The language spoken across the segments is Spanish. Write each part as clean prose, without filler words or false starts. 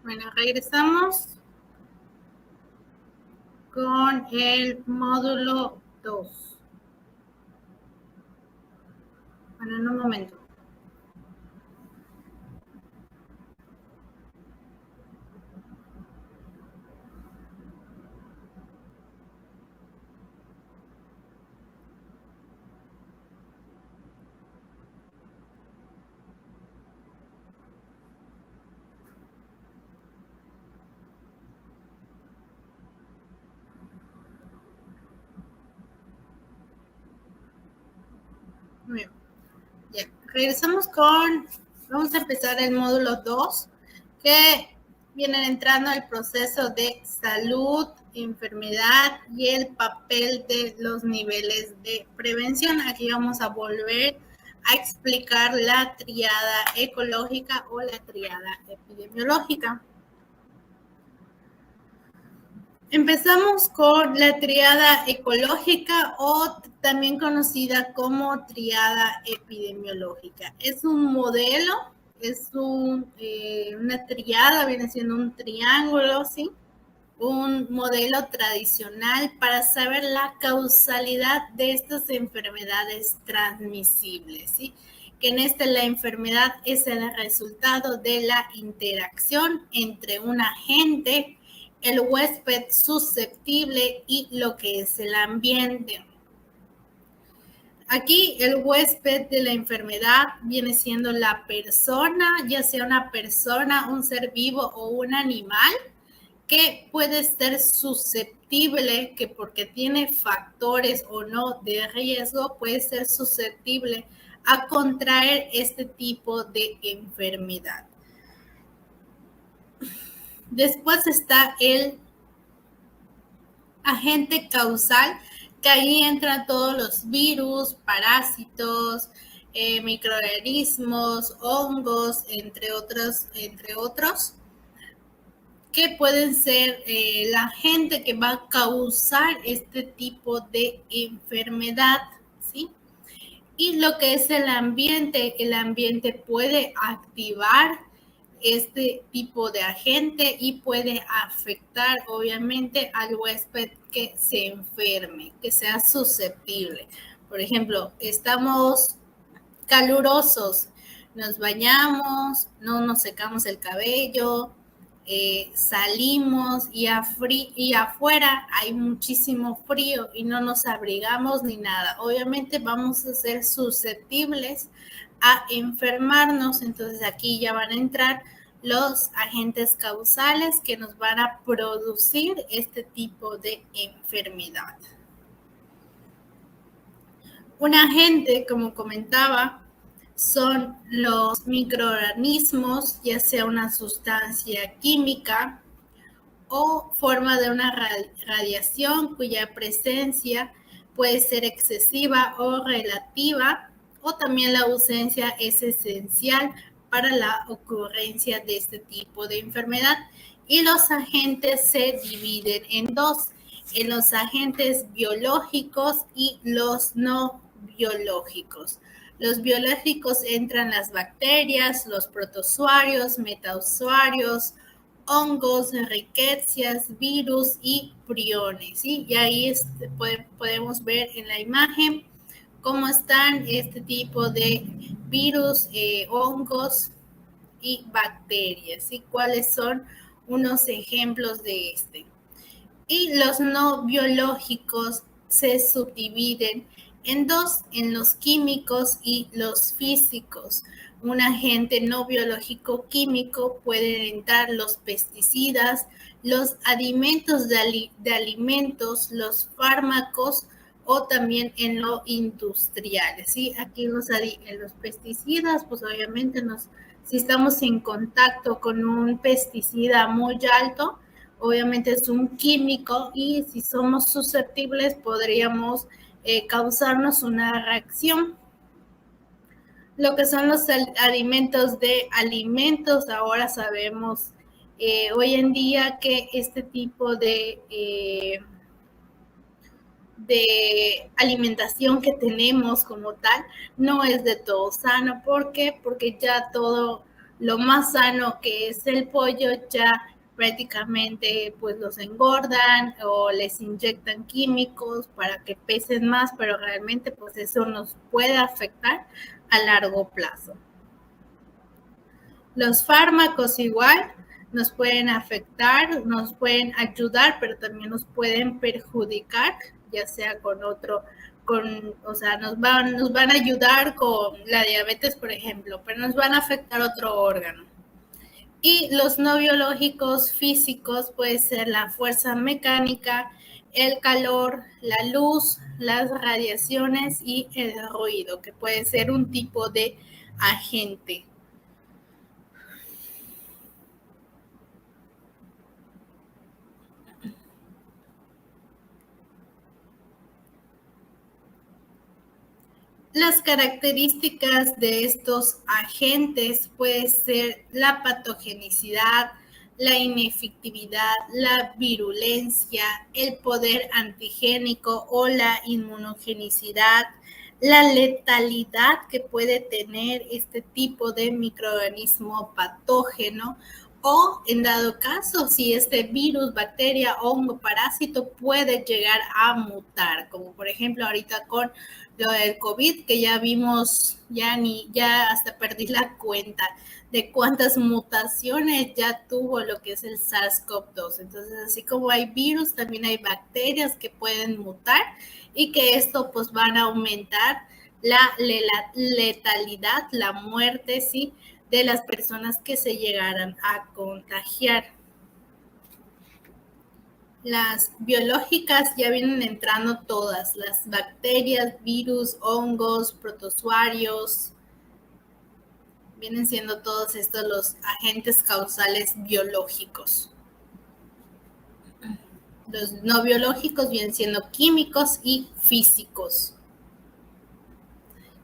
Bueno, regresamos con el módulo 2. Bueno, en un momento. Muy bien. Ya, regresamos vamos a empezar el módulo 2, que viene entrando el proceso de salud, enfermedad y el papel de los niveles de prevención. Aquí vamos a volver a explicar la triada ecológica o la triada epidemiológica. Empezamos con la triada ecológica o también conocida como triada epidemiológica. Es un modelo, es una triada, viene siendo un triángulo, ¿sí? Un modelo tradicional para saber la causalidad de estas enfermedades transmisibles, ¿sí? Que en la enfermedad es el resultado de la interacción entre un agente, el huésped susceptible y lo que es el ambiente. Aquí el huésped de la enfermedad viene siendo la persona, ya sea una persona, un ser vivo o un animal, que puede ser susceptible, que porque tiene factores o no de riesgo, puede ser susceptible a contraer este tipo de enfermedad. Después está el agente causal, que ahí entran todos los virus, parásitos, microorganismos, hongos, entre otros, que pueden ser la gente que va a causar este tipo de enfermedad, ¿sí? Y lo que es el ambiente puede activar este tipo de agente y puede afectar obviamente al huésped que se enferme, que sea susceptible. Por ejemplo, estamos calurosos, nos bañamos, no nos secamos el cabello, salimos y afuera hay muchísimo frío y no nos abrigamos ni nada. Obviamente vamos a ser susceptibles a enfermarnos, entonces aquí ya van a entrar los agentes causales que nos van a producir este tipo de enfermedad. Un agente, como comentaba, son los microorganismos, ya sea una sustancia química o forma de una radiación cuya presencia puede ser excesiva o relativa, o también la ausencia es esencial para la ocurrencia de este tipo de enfermedad. Y los agentes se dividen en dos, en los agentes biológicos y los no biológicos. Los biológicos entran las bacterias, los protozoarios, metausuarios, hongos, riquecias, virus y priones, ¿sí? Y ahí podemos ver en la imagen cómo están este tipo de virus, hongos y bacterias, y cuáles son unos ejemplos de este. Y los no biológicos se subdividen en dos, en los químicos y los físicos. Un agente no biológico químico puede entrar los pesticidas, los alimentos de alimentos, los fármacos o también en lo industrial, ¿sí? Aquí en los pesticidas, pues obviamente si estamos en contacto con un pesticida muy alto, obviamente es un químico y si somos susceptibles podríamos causarnos una reacción. Lo que son los alimentos de alimentos, ahora sabemos hoy en día que este tipo de alimentación que tenemos como tal no es de todo sano. ¿Por qué? Porque ya todo lo más sano que es el pollo ya prácticamente pues los engordan o les inyectan químicos para que pesen más, pero realmente pues eso nos puede afectar a largo plazo. Los fármacos igual nos pueden afectar, nos pueden ayudar, pero también nos pueden perjudicar, ya sea con otro, o sea, nos van a ayudar con la diabetes, por ejemplo, pero nos van a afectar otro órgano. Y los no biológicos físicos puede ser la fuerza mecánica, el calor, la luz, las radiaciones y el ruido, que puede ser un tipo de agente. Las características de estos agentes pueden ser la patogenicidad, la inefectividad, la virulencia, el poder antigénico o la inmunogenicidad, la letalidad que puede tener este tipo de microorganismo patógeno o en dado caso si este virus, bacteria, hongo, parásito puede llegar a mutar, como por ejemplo ahorita con lo del COVID, que ya vimos, ya hasta perdí la cuenta de cuántas mutaciones ya tuvo lo que es el SARS-CoV-2. Entonces, así como hay virus, también hay bacterias que pueden mutar y que esto pues van a aumentar la letalidad, la muerte, ¿sí? De las personas que se llegaran a contagiar. Las biológicas ya vienen entrando todas, las bacterias, virus, hongos, protozoarios, vienen siendo todos estos los agentes causales biológicos. Los no biológicos vienen siendo químicos y físicos.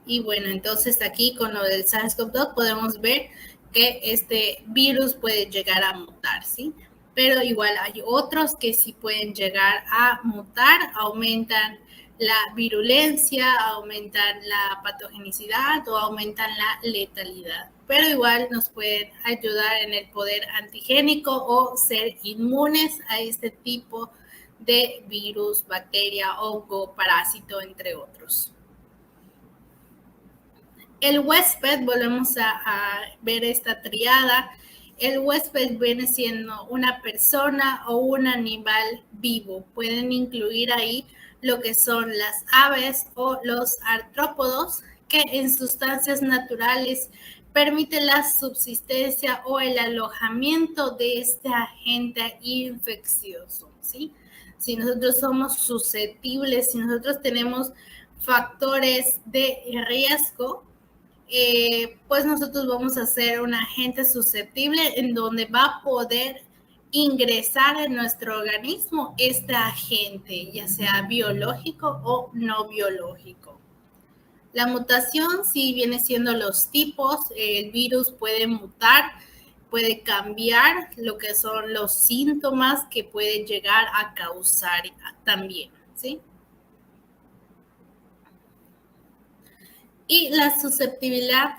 Y bueno, entonces aquí con lo del SARS-CoV-2 podemos ver que este virus puede llegar a mutar, ¿sí? Pero igual hay otros que sí pueden llegar a mutar, aumentan la virulencia, aumentan la patogenicidad o aumentan la letalidad. Pero igual nos pueden ayudar en el poder antigénico o ser inmunes a este tipo de virus, bacteria, hongo, parásito, entre otros. El huésped, volvemos a ver esta triada. El huésped viene siendo una persona o un animal vivo. Pueden incluir ahí lo que son las aves o los artrópodos, que en sustancias naturales permiten la subsistencia o el alojamiento de este agente infeccioso, ¿sí? Si nosotros somos susceptibles, si nosotros tenemos factores de riesgo, pues nosotros vamos a ser un agente susceptible en donde va a poder ingresar en nuestro organismo este agente, ya sea biológico o no biológico. La mutación sí viene siendo los tipos, el virus puede mutar, puede cambiar lo que son los síntomas que puede llegar a causar también, ¿sí? Y la susceptibilidad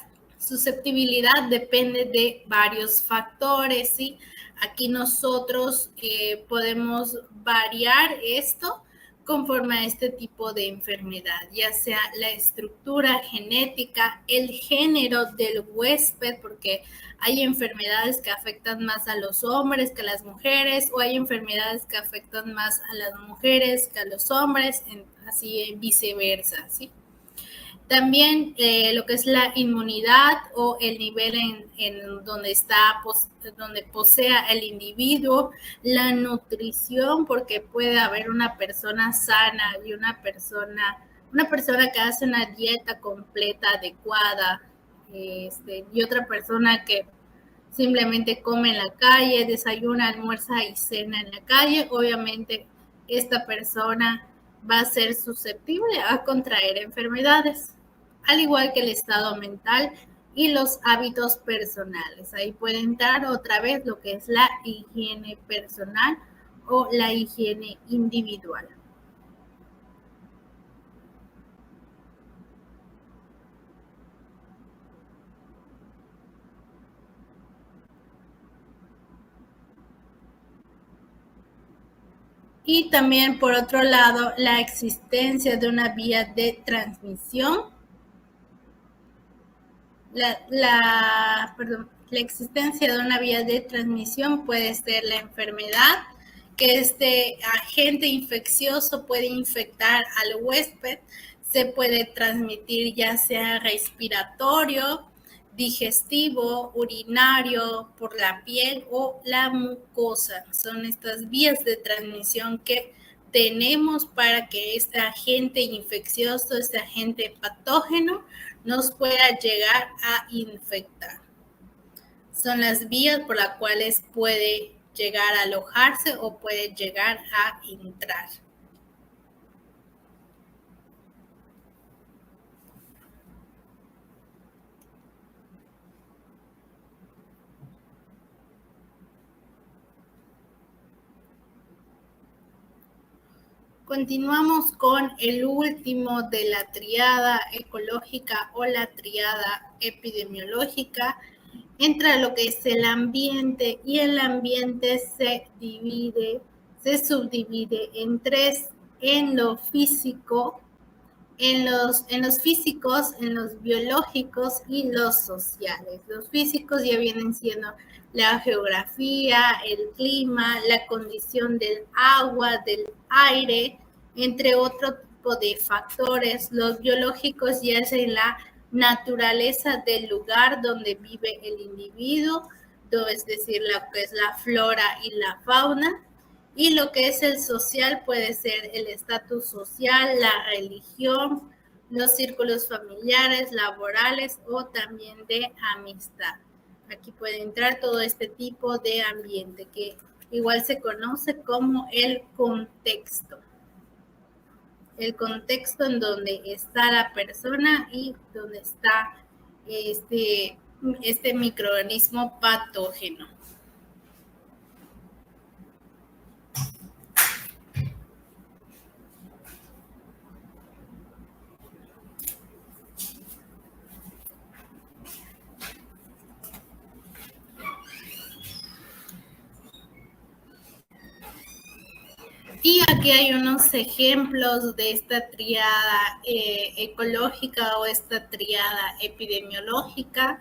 depende de varios factores, ¿sí? Aquí nosotros podemos variar esto conforme a este tipo de enfermedad, ya sea la estructura genética, el género del huésped, porque hay enfermedades que afectan más a los hombres que a las mujeres, o hay enfermedades que afectan más a las mujeres que a los hombres, así viceversa, ¿sí? También lo que es la inmunidad o el nivel en donde está, donde posea el individuo, la nutrición, porque puede haber una persona sana y una persona que hace una dieta completa, adecuada, y otra persona que simplemente come en la calle, desayuna, almuerza y cena en la calle. Obviamente esta persona va a ser susceptible a contraer enfermedades, al igual que el estado mental y los hábitos personales. Ahí puede entrar otra vez lo que es la higiene personal o la higiene individual. Y también, por otro lado, la existencia de una vía de transmisión. La existencia de una vía de transmisión puede ser la enfermedad, que este agente infeccioso puede infectar al huésped, se puede transmitir ya sea respiratorio, digestivo, urinario, por la piel o la mucosa. Son estas vías de transmisión que tenemos para que este agente infeccioso, este agente patógeno, nos pueda llegar a infectar. Son las vías por las cuales puede llegar a alojarse o puede llegar a entrar. Continuamos con el último de la triada ecológica o la triada epidemiológica. Entra lo que es el ambiente, y el ambiente se subdivide en tres: en lo físico, en los físicos, en los biológicos y los sociales. Los físicos ya vienen siendo la geografía, el clima, la condición del agua, del aire, entre otro tipo de factores. Los biológicos ya es en la naturaleza del lugar donde vive el individuo, es decir, lo que es la flora y la fauna. Y lo que es el social puede ser el estatus social, la religión, los círculos familiares, laborales o también de amistad. Aquí puede entrar todo este tipo de ambiente que igual se conoce como el contexto. El contexto en donde está la persona y donde está este microorganismo patógeno. Y aquí hay unos ejemplos de esta triada ecológica o esta triada epidemiológica.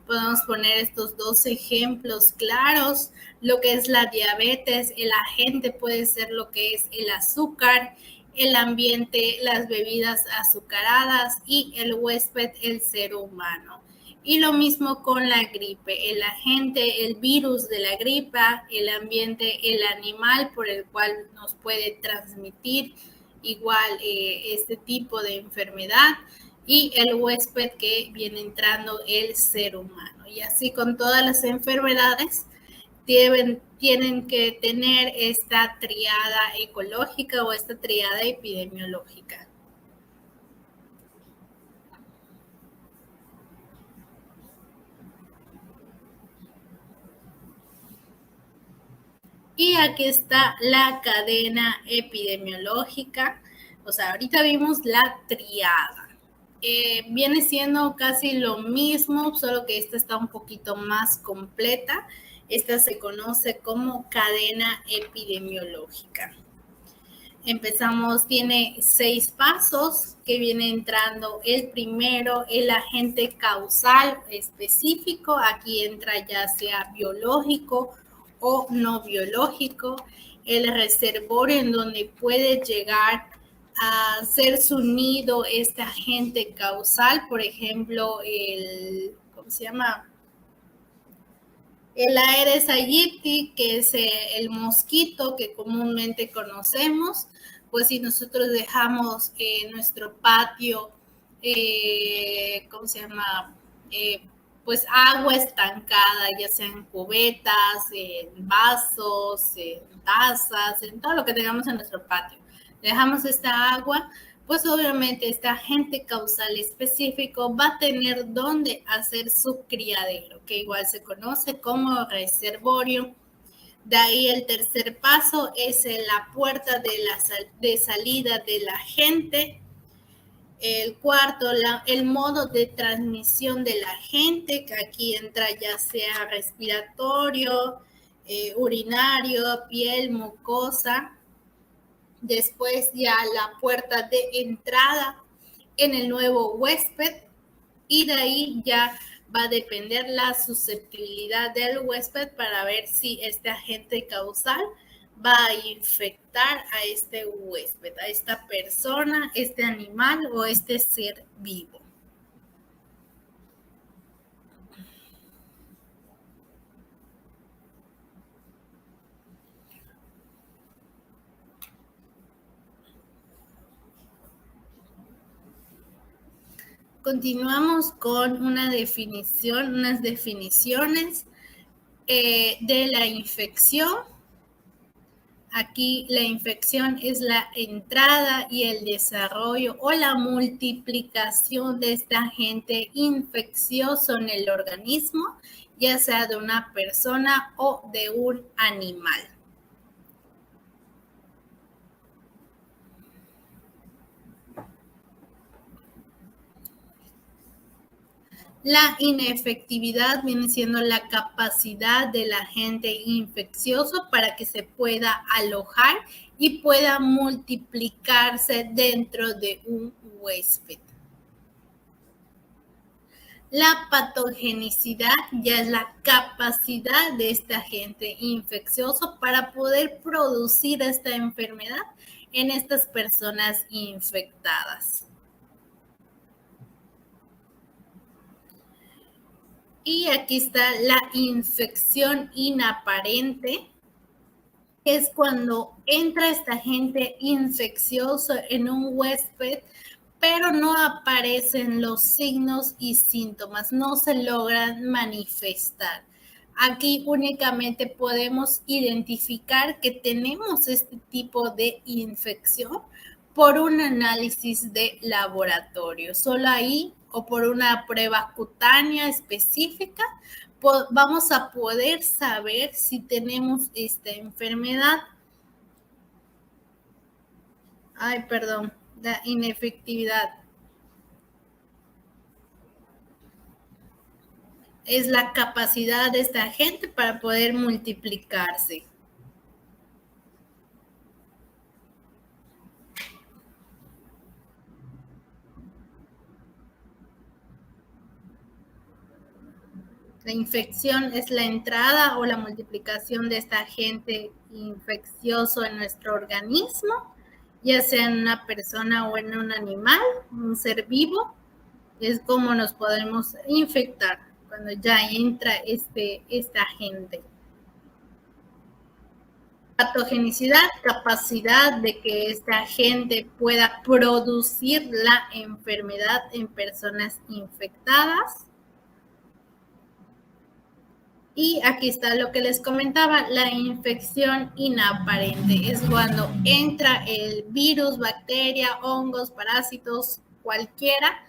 Podemos poner estos dos ejemplos claros. Lo que es la diabetes, el agente puede ser lo que es el azúcar, el ambiente, las bebidas azucaradas, y el huésped, el ser humano. Y lo mismo con la gripe, el agente, el virus de la gripa, el ambiente, el animal por el cual nos puede transmitir igual este tipo de enfermedad, y el huésped que viene entrando, el ser humano. Y así con todas las enfermedades tienen que tener esta triada ecológica o esta triada epidemiológica. Y aquí está la cadena epidemiológica. O sea, ahorita vimos la triada. Viene siendo casi lo mismo, solo que esta está un poquito más completa. Esta se conoce como cadena epidemiológica. Empezamos, tiene 6 pasos que viene entrando. El primero, el agente causal específico. Aquí entra ya sea biológico o no biológico. El reservorio, en donde puede llegar a ser su nido este agente causal. Por ejemplo, ¿cómo se llama? El Aedes aegypti, que es el mosquito que comúnmente conocemos. Pues si nosotros dejamos nuestro patio, ¿cómo se llama? Pues agua estancada, ya sea en cubetas, en vasos, en tazas, en todo lo que tengamos en nuestro patio. Dejamos esta agua, pues obviamente este agente causal específico va a tener dónde hacer su criadero, que igual se conoce como reservorio. De ahí el tercer paso es la puerta de salida del agente. El cuarto, el modo de transmisión del agente, que aquí entra ya sea respiratorio, urinario, piel, mucosa. después ya la puerta de entrada en el nuevo huésped, y de ahí ya va a depender la susceptibilidad del huésped para ver si este agente causal va a infectar a este huésped, a esta persona, este animal o este ser vivo. Continuamos con unas definiciones de la infección. Aquí la infección es la entrada y el desarrollo o la multiplicación de este agente infeccioso en el organismo, ya sea de una persona o de un animal. La inefectividad viene siendo la capacidad del agente infeccioso para que se pueda alojar y pueda multiplicarse dentro de un huésped. La patogenicidad ya es la capacidad de este agente infeccioso para poder producir esta enfermedad en estas personas infectadas. Y aquí está la infección inaparente, que es cuando entra este agente infeccioso en un huésped, pero no aparecen los signos y síntomas, no se logran manifestar. Aquí únicamente podemos identificar que tenemos este tipo de infección por un análisis de laboratorio. Solo ahí o por una prueba cutánea específica vamos a poder saber si tenemos esta enfermedad. Ay, perdón, la inefectividad. Es la capacidad de esta gente para poder multiplicarse. La infección es la entrada o la multiplicación de este agente infeccioso en nuestro organismo, ya sea en una persona o en un animal, un ser vivo. Es como nos podemos infectar cuando ya entra este agente. Patogenicidad, capacidad de que este agente pueda producir la enfermedad en personas infectadas. Y aquí está lo que les comentaba, la infección inaparente. Es cuando entra el virus, bacteria, hongos, parásitos, cualquiera,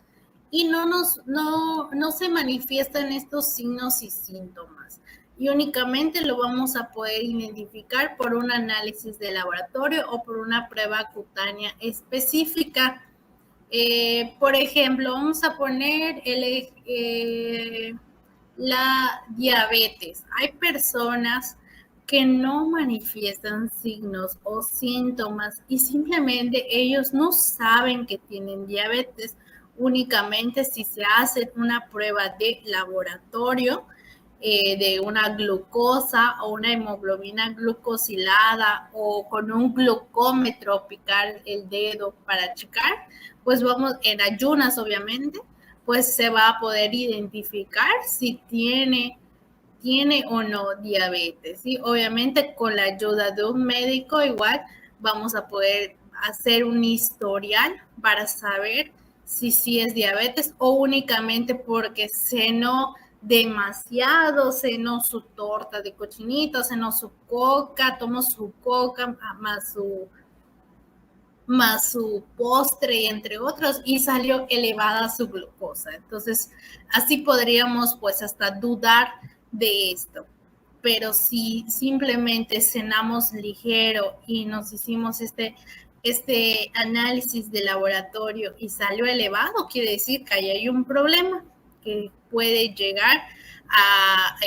y no se manifiestan estos signos y síntomas. Y únicamente lo vamos a poder identificar por un análisis de laboratorio o por una prueba cutánea específica. Por ejemplo, vamos a poner la diabetes. Hay personas que no manifiestan signos o síntomas y simplemente ellos no saben que tienen diabetes. Únicamente si se hace una prueba de laboratorio de una glucosa o una hemoglobina glucosilada o con un glucómetro picar el dedo para checar, pues vamos en ayunas obviamente, pues se va a poder identificar si tiene o no diabetes. ¿Sí? Obviamente con la ayuda de un médico igual vamos a poder hacer un historial para saber si sí es diabetes o únicamente porque cenó demasiado, cenó su torta de cochinito, cenó su coca, tomó su coca más su postre y entre otros, y salió elevada su glucosa. Entonces, así podríamos pues hasta dudar de esto. Pero si simplemente cenamos ligero y nos hicimos este análisis de laboratorio y salió elevado, quiere decir que ahí hay un problema que puede llegar a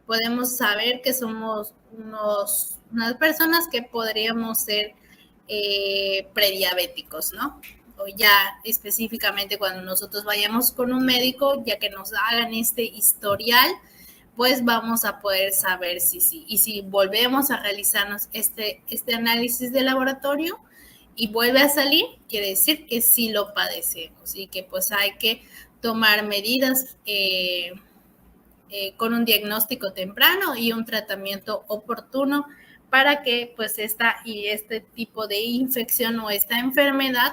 podemos saber que somos unos unas personas que podríamos ser prediabéticos, ¿no? O ya específicamente cuando nosotros vayamos con un médico, ya que nos hagan este historial, pues vamos a poder saber si sí. Y si volvemos a realizarnos este análisis de laboratorio y vuelve a salir, quiere decir que sí lo padecemos y que pues hay que tomar medidas con un diagnóstico temprano y un tratamiento oportuno para que pues este tipo de infección o esta enfermedad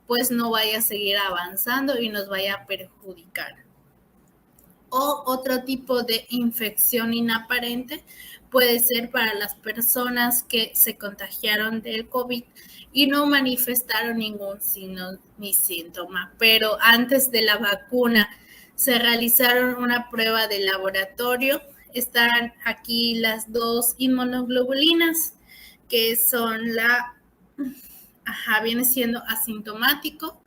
pues no vaya a seguir avanzando y nos vaya a perjudicar. O otro tipo de infección inaparente puede ser para las personas que se contagiaron del COVID y no manifestaron ningún signo ni síntoma, pero antes de la vacuna se realizaron una prueba de laboratorio. Están aquí las dos inmunoglobulinas, que son viene siendo asintomático.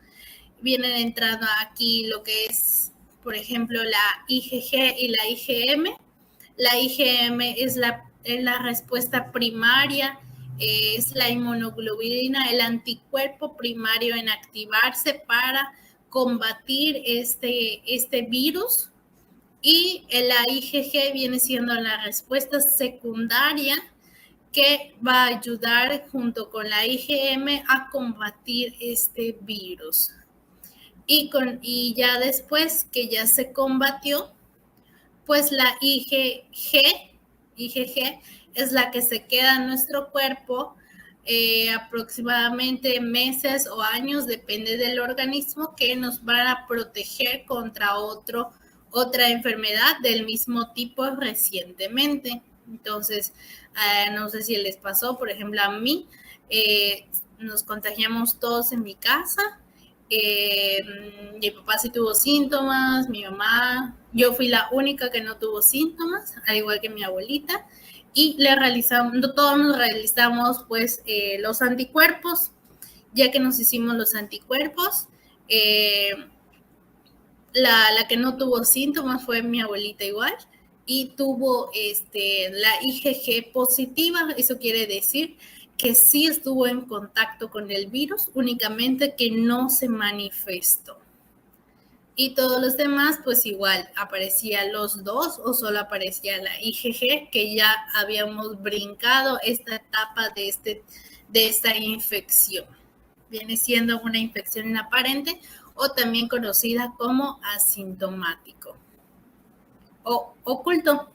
Vienen entrando aquí lo que es, por ejemplo, la IgG y la IgM. La IgM es la respuesta primaria, es la inmunoglobulina, el anticuerpo primario en activarse para combatir este virus. Y la IgG viene siendo la respuesta secundaria que va a ayudar junto con la IgM a combatir este virus. Y ya después que ya se combatió, pues la IgG es la que se queda en nuestro cuerpo aproximadamente meses o años, depende del organismo, que nos van a proteger contra otra enfermedad del mismo tipo recientemente. Entonces, no sé si les pasó, por ejemplo, a mí, nos contagiamos todos en mi casa. Mi papá sí tuvo síntomas, mi mamá, yo fui la única que no tuvo síntomas, al igual que mi abuelita, y todos nos realizamos pues los anticuerpos. Ya que nos hicimos los anticuerpos, la que no tuvo síntomas fue mi abuelita igual, y tuvo la IgG positiva. Eso quiere decir que sí estuvo en contacto con el virus, únicamente que no se manifestó. Y todos los demás, pues igual, aparecía los dos o solo aparecía la IgG, que ya habíamos brincado esta etapa de esta infección. Viene siendo una infección inaparente o también conocida como asintomático o oculto.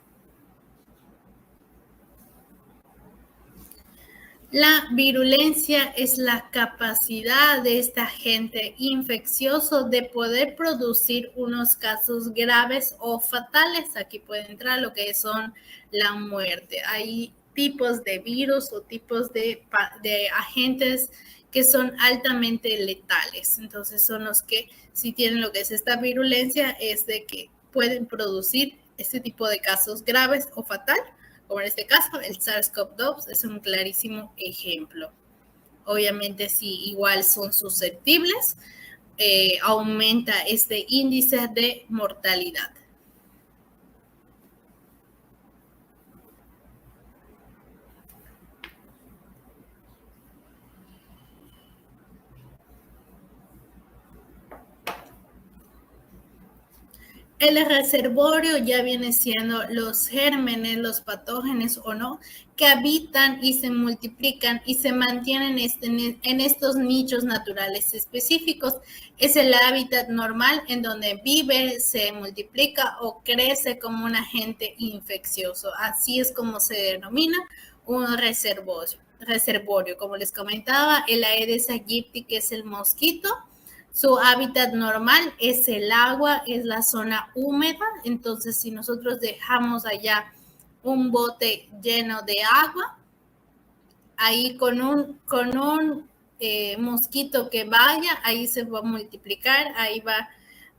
La virulencia es la capacidad de este agente infeccioso de poder producir unos casos graves o fatales. Aquí puede entrar lo que son la muerte. Hay tipos de virus o tipos de agentes que son altamente letales. Entonces son los que, si tienen lo que es esta virulencia, es de que pueden producir este tipo de casos graves o fatal. Como en este caso, el SARS-CoV-2 es un clarísimo ejemplo. Obviamente, si igual son susceptibles, aumenta este índice de mortalidad. El reservorio ya viene siendo los gérmenes, los patógenos o no, que habitan y se multiplican y se mantienen en estos nichos naturales específicos. Es el hábitat normal en donde vive, se multiplica o crece como un agente infeccioso. Así es como se denomina un reservorio. Como les comentaba, el Aedes aegypti, que es el mosquito. Su hábitat normal es el agua, es la zona húmeda. Entonces, si nosotros dejamos allá un bote lleno de agua, ahí con un mosquito que vaya, ahí se va a multiplicar, ahí va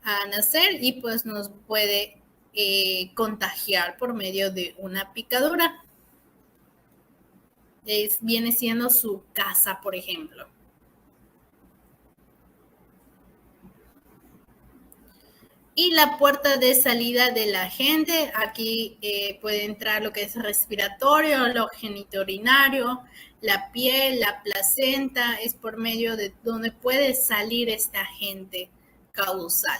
a nacer y pues nos puede contagiar por medio de una picadura. Viene siendo su casa, por ejemplo. Y la puerta de salida del agente, aquí puede entrar lo que es respiratorio, lo genitourinario, la piel, la placenta, es por medio de donde puede salir este agente causal.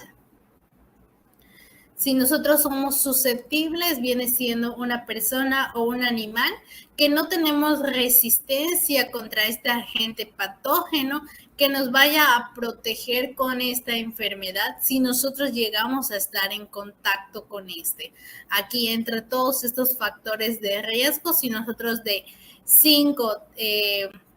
Si nosotros somos susceptibles, viene siendo una persona o un animal que no tenemos resistencia contra este agente patógeno que nos vaya a proteger con esta enfermedad si nosotros llegamos a estar en contacto con este. Aquí entre todos estos factores de riesgo, si nosotros de 5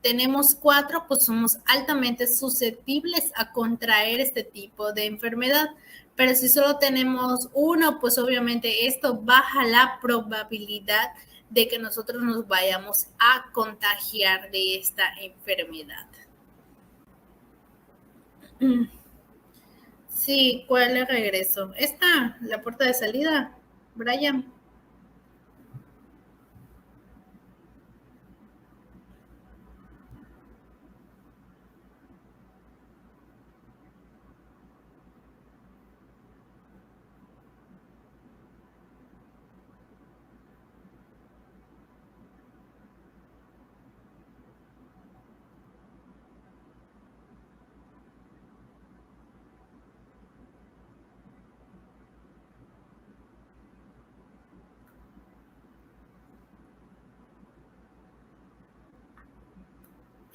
tenemos 4, pues somos altamente susceptibles a contraer este tipo de enfermedad. Pero si solo tenemos 1, pues obviamente esto baja la probabilidad de que nosotros nos vayamos a contagiar de esta enfermedad. Sí, ¿cuál le regreso? ¿Esta? ¿La puerta de salida? Brian.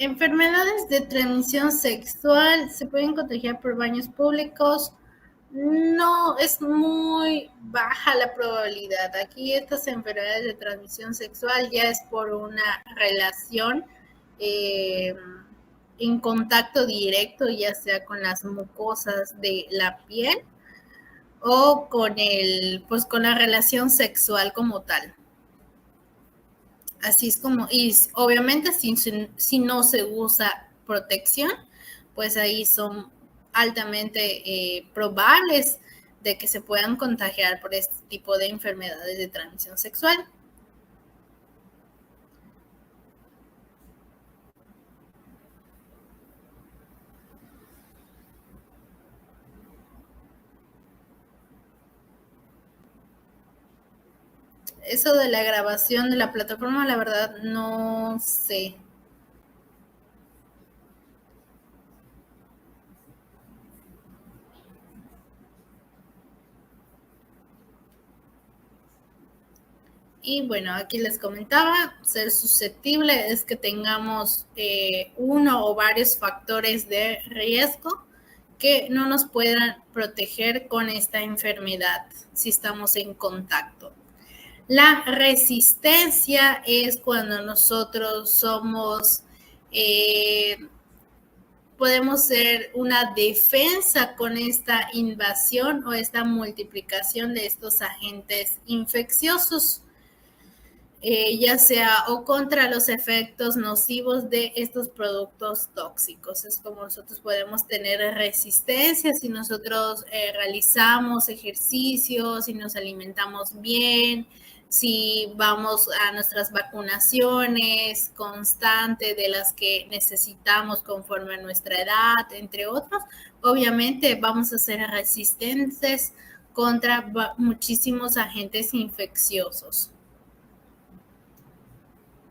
Enfermedades de transmisión sexual se pueden contagiar por baños públicos. No, es muy baja la probabilidad. Aquí estas enfermedades de transmisión sexual ya es por una relación en contacto directo, ya sea con las mucosas de la piel o con pues con la relación sexual como tal. Así es como, y obviamente si no se usa protección, pues ahí son altamente probables de que se puedan contagiar por este tipo de enfermedades de transmisión sexual. Eso de la grabación de la plataforma, la verdad, no sé. Y bueno, aquí les comentaba, ser susceptible es que tengamos uno o varios factores de riesgo que no nos puedan proteger con esta enfermedad si estamos en contacto. La resistencia es cuando nosotros somos, podemos ser una defensa con esta invasión o esta multiplicación de estos agentes infecciosos. Ya sea o contra los efectos nocivos de estos productos tóxicos. Es como nosotros podemos tener resistencia si nosotros realizamos ejercicios, si nos alimentamos bien, si vamos a nuestras vacunaciones constantes de las que necesitamos conforme a nuestra edad, entre otros, obviamente vamos a ser resistentes contra muchísimos agentes infecciosos.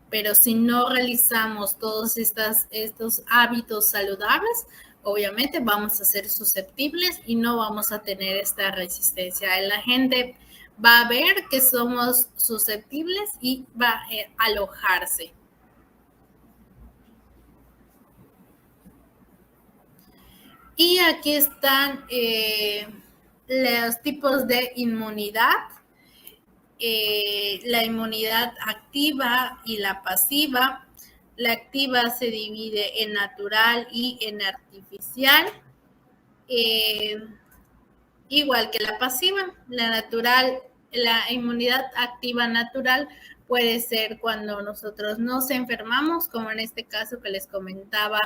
Pero si no realizamos todos estos hábitos saludables, obviamente vamos a ser susceptibles y no vamos a tener esta resistencia. La gente va a ver que somos susceptibles y va a alojarse. Y aquí están los tipos de inmunidad. La inmunidad activa y la pasiva. La activa se divide en natural y en artificial. Igual que la pasiva, la natural, la inmunidad activa natural puede ser cuando nosotros nos enfermamos, como en este caso que les comentaba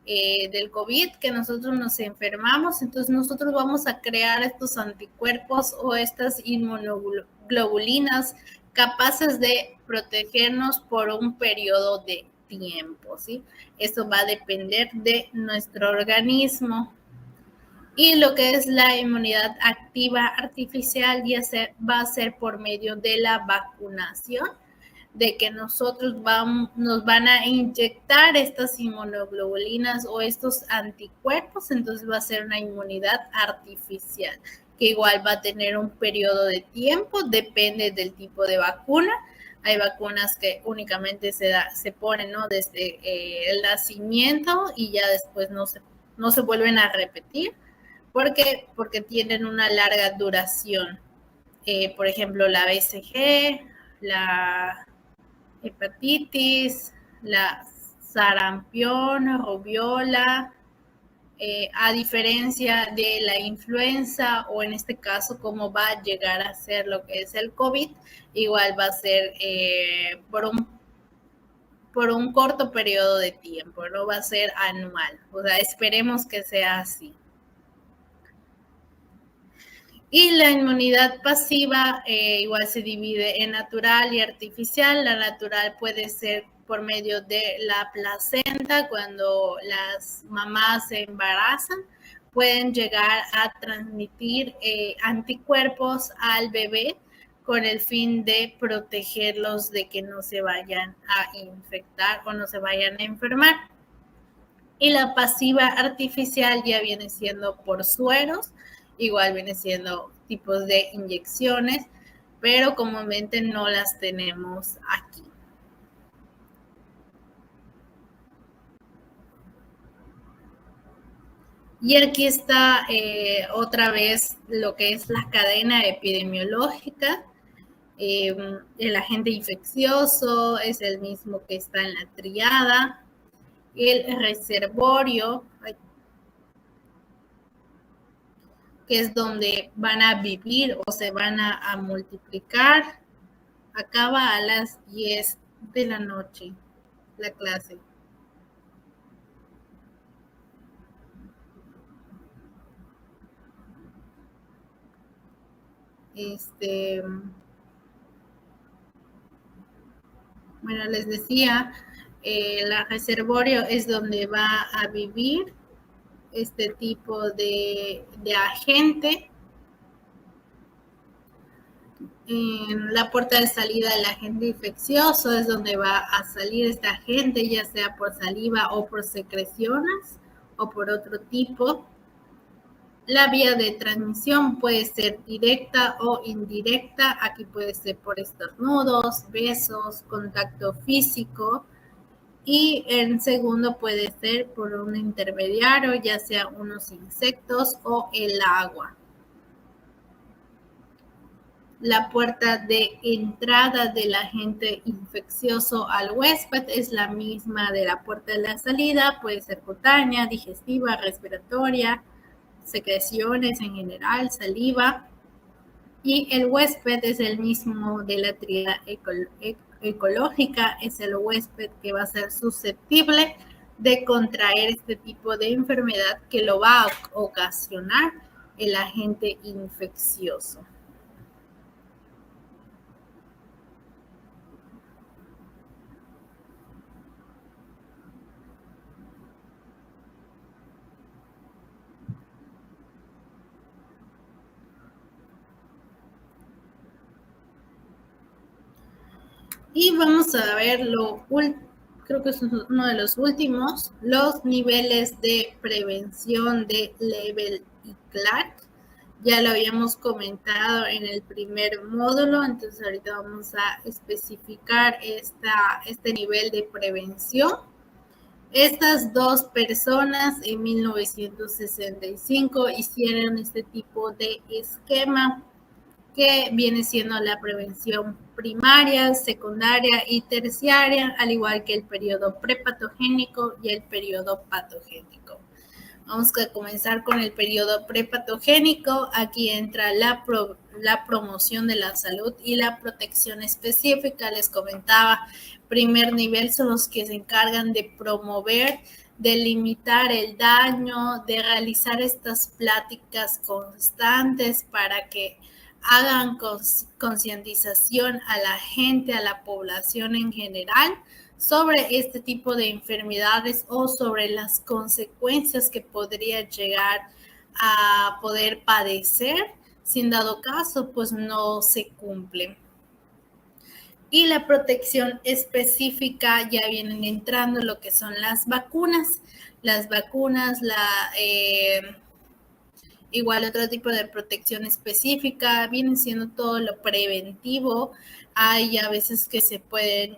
del COVID, que nosotros nos enfermamos, entonces nosotros vamos a crear estos anticuerpos o estas inmunoglobulinas capaces de protegernos por un periodo de tiempo, ¿sí? Eso va a depender de nuestro organismo. Y lo que es la inmunidad activa artificial va a ser por medio de la vacunación, de que nos van a inyectar estas inmunoglobulinas o estos anticuerpos, entonces va a ser una inmunidad artificial, que igual va a tener un periodo de tiempo, depende del tipo de vacuna. Hay vacunas que únicamente se ponen, ¿no?, desde el nacimiento y ya después no se vuelven a repetir. ¿Por qué? Porque tienen una larga duración. Por ejemplo, la BCG, la hepatitis, la sarampión, rubiola, a diferencia de la influenza o en este caso como va a llegar a ser lo que es el COVID, igual va a ser por un corto periodo de tiempo, no va a ser anual. O sea, esperemos que sea así. Y la inmunidad pasiva igual se divide en natural y artificial. La natural puede ser por medio de la placenta, cuando las mamás se embarazan, pueden llegar a transmitir anticuerpos al bebé con el fin de protegerlos de que no se vayan a infectar o no se vayan a enfermar. Y la pasiva artificial ya viene siendo por sueros, igual viene siendo tipos de inyecciones, pero comúnmente no las tenemos aquí. Y aquí está otra vez lo que es la cadena epidemiológica. El agente infeccioso es el mismo que está en la triada. El reservorio, que es donde van a vivir o se van a multiplicar, acaba a las 10 de la noche la clase. Bueno, les decía, la reservorio es donde va a vivir este tipo de agente. En la puerta de salida del agente infeccioso es donde va a salir este agente, ya sea por saliva o por secreciones o por otro tipo. La vía de transmisión puede ser directa o indirecta. Aquí puede ser por estornudos, besos, contacto físico. Y en segundo puede ser por un intermediario, ya sea unos insectos o el agua. La puerta de entrada del agente infeccioso al huésped es la misma de la puerta de la salida, puede ser cutánea, digestiva, respiratoria, secreciones en general, saliva. Y el huésped es el mismo de la tríada ecológica, es el huésped que va a ser susceptible de contraer este tipo de enfermedad que lo va a ocasionar el agente infeccioso. Y vamos a ver creo que es uno de los últimos, los niveles de prevención de Lebel y Clark. Ya lo habíamos comentado en el primer módulo, entonces ahorita vamos a especificar este nivel de prevención. Estas dos personas en 1965 hicieron este tipo de esquema que viene siendo la prevención primaria, secundaria y terciaria, al igual que el periodo prepatogénico y el periodo patogénico. Vamos a comenzar con el periodo prepatogénico. Aquí entra la promoción de la salud y la protección específica. Les comentaba, primer nivel son los que se encargan de promover, de limitar el daño, de realizar estas pláticas constantes para que hagan concientización a la gente, a la población en general, sobre este tipo de enfermedades o sobre las consecuencias que podría llegar a poder padecer, si en dado caso pues no se cumple. Y la protección específica ya vienen entrando lo que son las vacunas. Las vacunas, igual otro tipo de protección específica, viene siendo todo lo preventivo. Hay a veces que se pueden,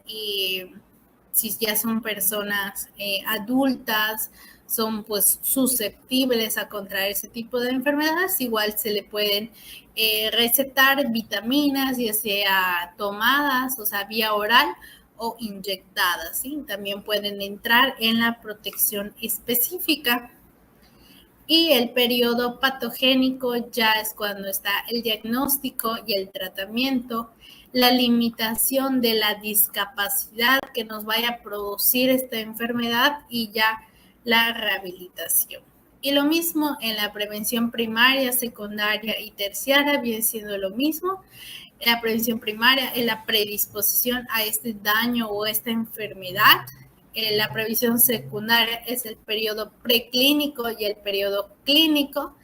si ya son personas adultas, son pues susceptibles a contraer ese tipo de enfermedades, igual se le pueden recetar vitaminas, ya sea tomadas, o sea, vía oral o inyectadas, ¿sí? También pueden entrar en la protección específica. Y el periodo patogénico ya es cuando está el diagnóstico y el tratamiento, la limitación de la discapacidad que nos vaya a producir esta enfermedad y ya la rehabilitación. Y lo mismo en la prevención primaria, secundaria y terciaria, viene siendo lo mismo. La prevención primaria es la predisposición a este daño o esta enfermedad. La previsión secundaria es el periodo preclínico y el periodo clínico,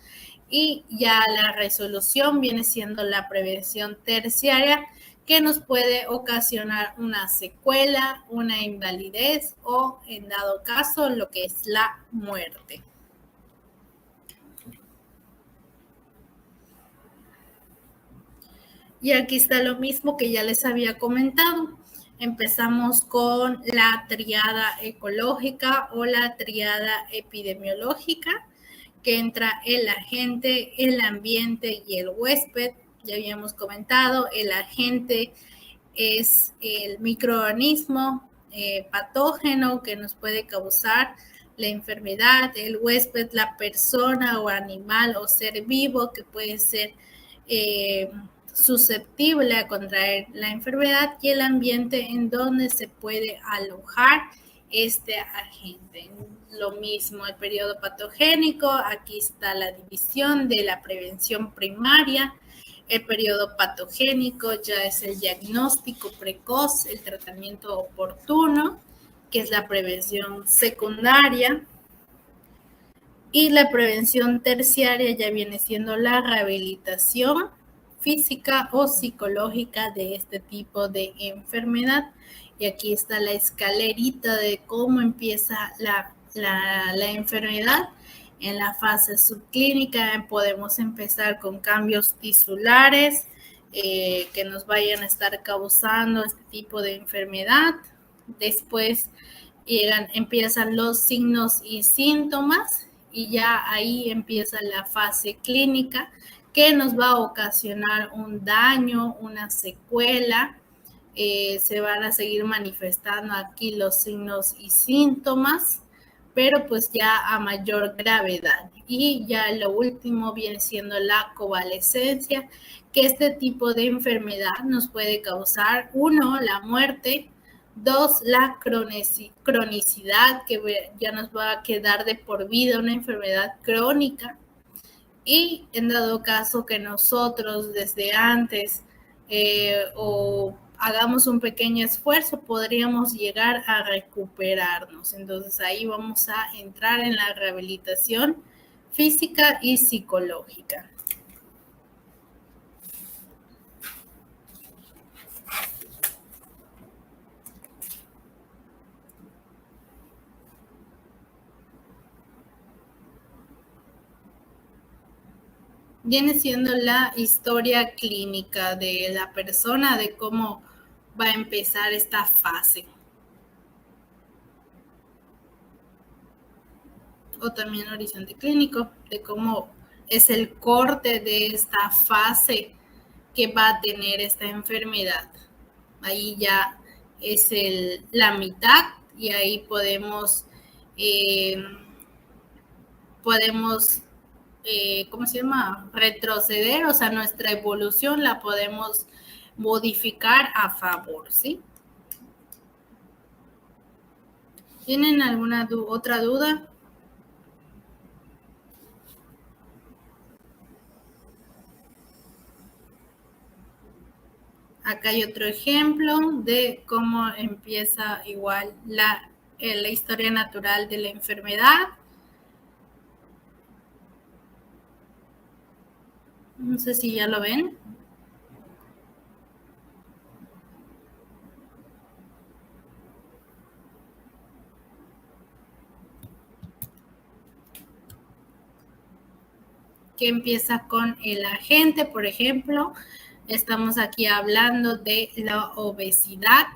y ya la resolución viene siendo la prevención terciaria, que nos puede ocasionar una secuela, una invalidez o, en dado caso, lo que es la muerte. Y aquí está lo mismo que ya les había comentado. Empezamos con la triada ecológica o la triada epidemiológica, que entra el agente, el ambiente y el huésped. Ya habíamos comentado, el agente es el microorganismo patógeno que nos puede causar la enfermedad, el huésped, la persona o animal o ser vivo que puede ser susceptible a contraer la enfermedad, y el ambiente en donde se puede alojar este agente. Lo mismo el periodo patogénico, aquí está la división de la prevención primaria. El periodo patogénico ya es el diagnóstico precoz, el tratamiento oportuno, que es la prevención secundaria. Y la prevención terciaria ya viene siendo la rehabilitación física o psicológica de este tipo de enfermedad. Y aquí está la escalerita de cómo empieza la enfermedad. En la fase subclínica podemos empezar con cambios tisulares que nos vayan a estar causando este tipo de enfermedad. Después empiezan los signos y síntomas, y ya ahí empieza la fase clínica, que nos va a ocasionar un daño, una secuela. Se van a seguir manifestando aquí los signos y síntomas, pero pues ya a mayor gravedad. Y ya lo último viene siendo la convalescencia, que este tipo de enfermedad nos puede causar, 1, la muerte; 2, la cronicidad, que ya nos va a quedar de por vida una enfermedad crónica. Y en dado caso que nosotros desde antes o hagamos un pequeño esfuerzo, podríamos llegar a recuperarnos. Entonces ahí vamos a entrar en la rehabilitación física y psicológica. Viene siendo la historia clínica de la persona, de cómo va a empezar esta fase. O también horizonte clínico, de cómo es el corte de esta fase que va a tener esta enfermedad. Ahí ya es la mitad, y ahí podemos ¿cómo se llama? Retroceder, o sea, nuestra evolución la podemos modificar a favor, ¿sí? ¿Tienen alguna otra duda? Acá hay otro ejemplo de cómo empieza igual la historia natural de la enfermedad. No sé si ya lo ven. Que empieza con el agente, por ejemplo. Estamos aquí hablando de la obesidad.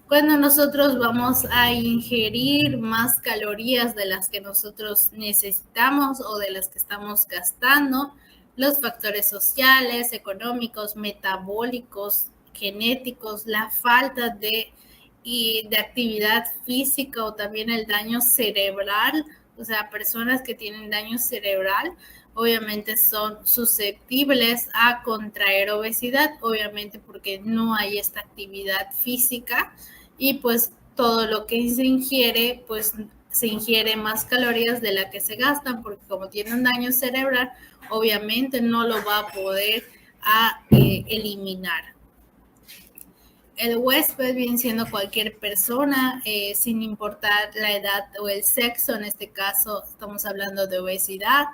Cuando nosotros vamos a ingerir más calorías de las que nosotros necesitamos o de las que estamos gastando, los factores sociales, económicos, metabólicos, genéticos, la falta de actividad física o también el daño cerebral, o sea, personas que tienen daño cerebral, obviamente son susceptibles a contraer obesidad, obviamente porque no hay esta actividad física y pues todo lo que se ingiere, pues se ingiere más calorías de la que se gastan, porque como tiene un daño cerebral, obviamente no lo va a poder eliminar. El huésped viene siendo cualquier persona, sin importar la edad o el sexo, en este caso estamos hablando de obesidad.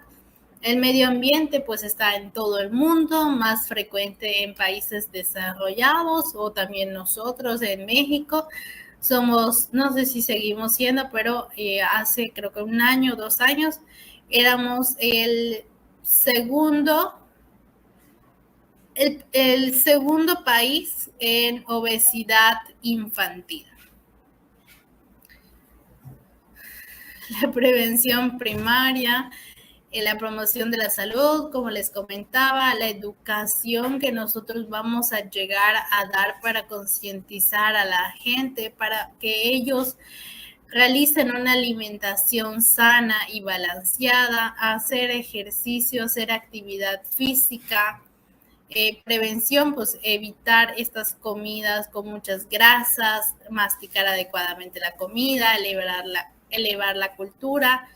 El medio ambiente pues está en todo el mundo, más frecuente en países desarrollados o también nosotros en México. Somos, no sé si seguimos siendo, pero hace creo que 1 año, 2 años, éramos el segundo país en obesidad infantil. La prevención primaria, la promoción de la salud, como les comentaba, la educación que nosotros vamos a llegar a dar para concientizar a la gente, para que ellos realicen una alimentación sana y balanceada, hacer ejercicio, hacer actividad física. Prevención, pues evitar estas comidas con muchas grasas, masticar adecuadamente la comida, elevar la cultura,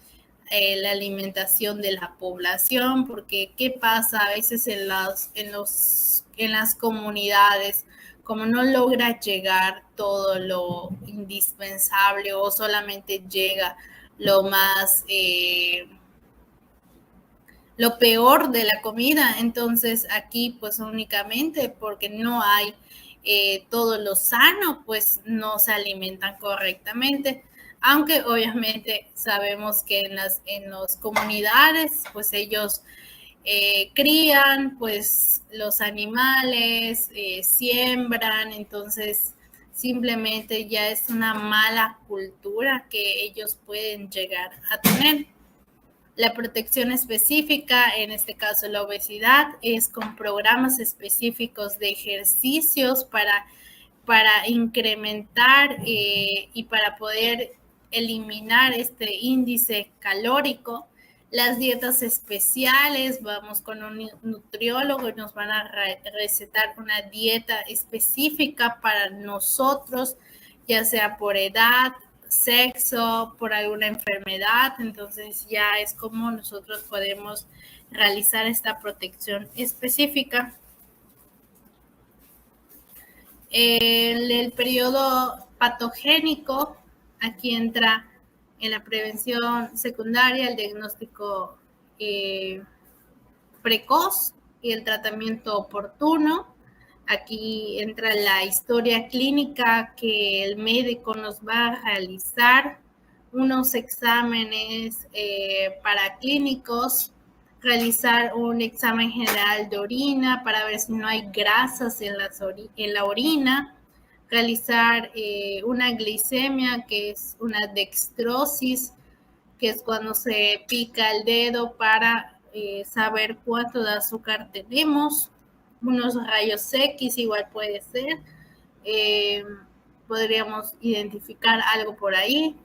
la alimentación de la población, porque ¿qué pasa a veces en las comunidades? Como no logra llegar todo lo indispensable o solamente llega lo más lo peor de la comida. Entonces aquí pues únicamente porque no hay todo lo sano, pues no se alimentan correctamente. Aunque obviamente sabemos que en las comunidades pues ellos crían pues los animales, siembran, entonces simplemente ya es una mala cultura que ellos pueden llegar a tener. La protección específica, en este caso la obesidad, es con programas específicos de ejercicios para incrementar y para poder eliminar este índice calórico. Las dietas especiales, vamos con un nutriólogo y nos van a recetar una dieta específica para nosotros, ya sea por edad, sexo, por alguna enfermedad. Entonces ya es como nosotros podemos realizar esta protección específica. El periodo patogénico, aquí entra en la prevención secundaria, el diagnóstico precoz y el tratamiento oportuno. Aquí entra la historia clínica que el médico nos va a realizar, unos exámenes paraclínicos, realizar un examen general de orina para ver si no hay grasas en la orina, realizar una glicemia, que es una dextrosis, que es cuando se pica el dedo para saber cuánto de azúcar tenemos, unos rayos X igual puede ser, podríamos identificar algo por ahí,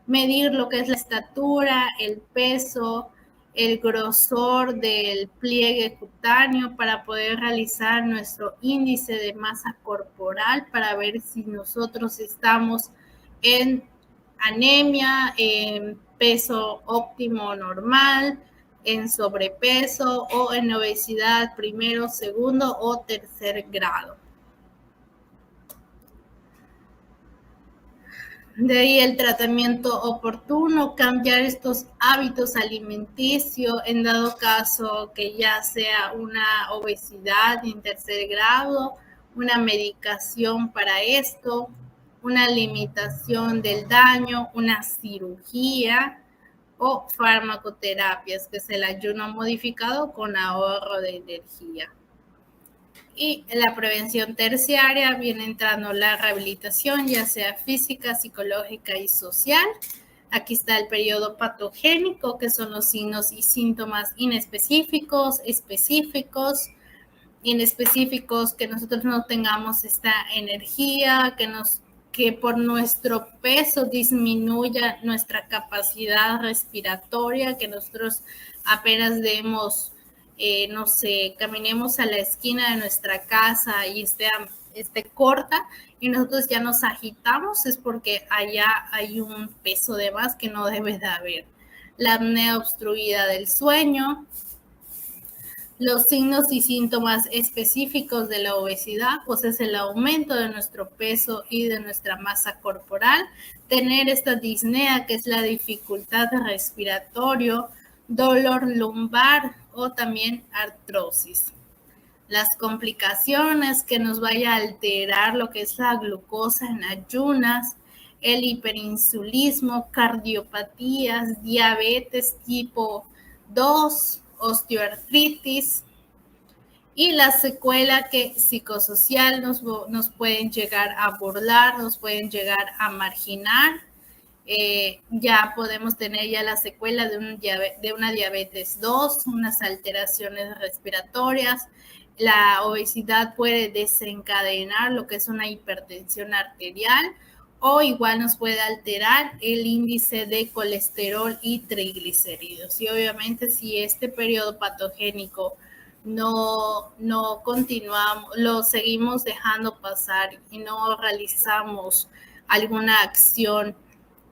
medir lo que es la estatura, el peso, el grosor del pliegue cutáneo para poder realizar nuestro índice de masa corporal para ver si nosotros estamos en anemia, en peso óptimo normal, en sobrepeso o en obesidad primero, segundo o tercer grado. De ahí el tratamiento oportuno, cambiar estos hábitos alimenticios en dado caso que ya sea una obesidad en tercer grado, una medicación para esto, una limitación del daño, una cirugía o farmacoterapias, que es el ayuno modificado con ahorro de energía. Y en la prevención terciaria viene entrando la rehabilitación, ya sea física, psicológica y social. Aquí está el periodo patogénico, que son los signos y síntomas inespecíficos, específicos, inespecíficos, que nosotros no tengamos esta energía, que por nuestro peso disminuya nuestra capacidad respiratoria, que nosotros apenas demos, no sé, caminemos a la esquina de nuestra casa y esté corta y nosotros ya nos agitamos, es porque allá hay un peso de más que no debe de haber. La apnea obstruida del sueño. Los signos y síntomas específicos de la obesidad, pues es el aumento de nuestro peso y de nuestra masa corporal, tener esta disnea, que es la dificultad respiratoria, dolor lumbar o también artrosis. Las complicaciones, que nos vaya a alterar lo que es la glucosa en ayunas, el hiperinsulismo, cardiopatías, diabetes tipo 2, osteoartritis y la secuela que psicosocial nos pueden llegar a burlar, nos pueden llegar a marginar. Ya podemos tener ya la secuela de una diabetes 2, unas alteraciones respiratorias. La obesidad puede desencadenar lo que es una hipertensión arterial o igual nos puede alterar el índice de colesterol y triglicéridos. Y obviamente si este periodo patogénico no continuamos, lo seguimos dejando pasar y no realizamos alguna acción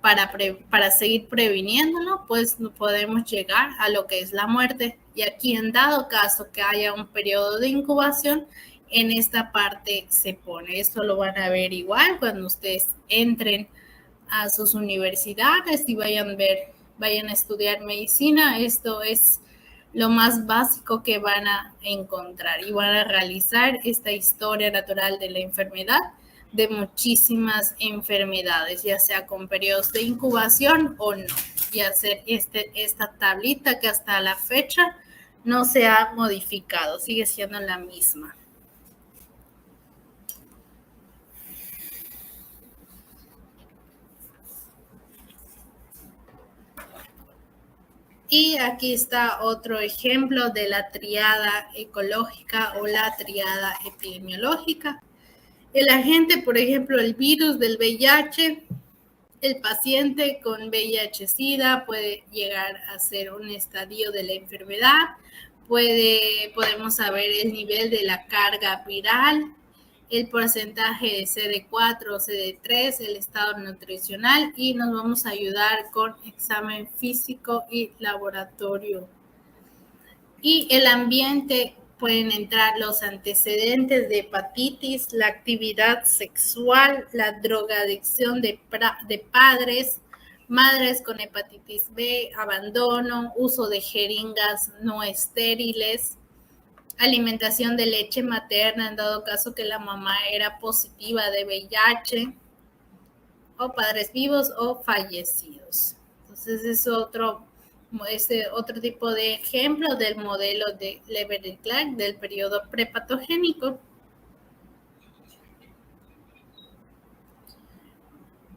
para seguir previniéndolo, pues no podemos llegar a lo que es la muerte. Y aquí, en dado caso que haya un periodo de incubación, en esta parte se pone. Esto lo van a ver igual cuando ustedes entren a sus universidades y vayan a estudiar medicina. Esto es lo más básico que van a encontrar y van a realizar esta historia natural de la enfermedad, de muchísimas enfermedades, ya sea con periodos de incubación o no, y hacer esta tablita que hasta la fecha no se ha modificado, sigue siendo la misma. Y aquí está otro ejemplo de la triada ecológica o la triada epidemiológica. El agente, por ejemplo, el virus del VIH, el paciente con VIH-Sida puede llegar a ser un estadio de la enfermedad, podemos saber el nivel de la carga viral, el porcentaje de CD4 o CD3, el estado nutricional, y nos vamos a ayudar con examen físico y laboratorio. Y el ambiente, pueden entrar los antecedentes de hepatitis, la actividad sexual, la drogadicción de padres, madres con hepatitis B, abandono, uso de jeringas no estériles, alimentación de leche materna en dado caso que la mamá era positiva de VIH, o padres vivos o fallecidos. Entonces es otro tipo de ejemplo del modelo de Leber y Clark del periodo prepatogénico.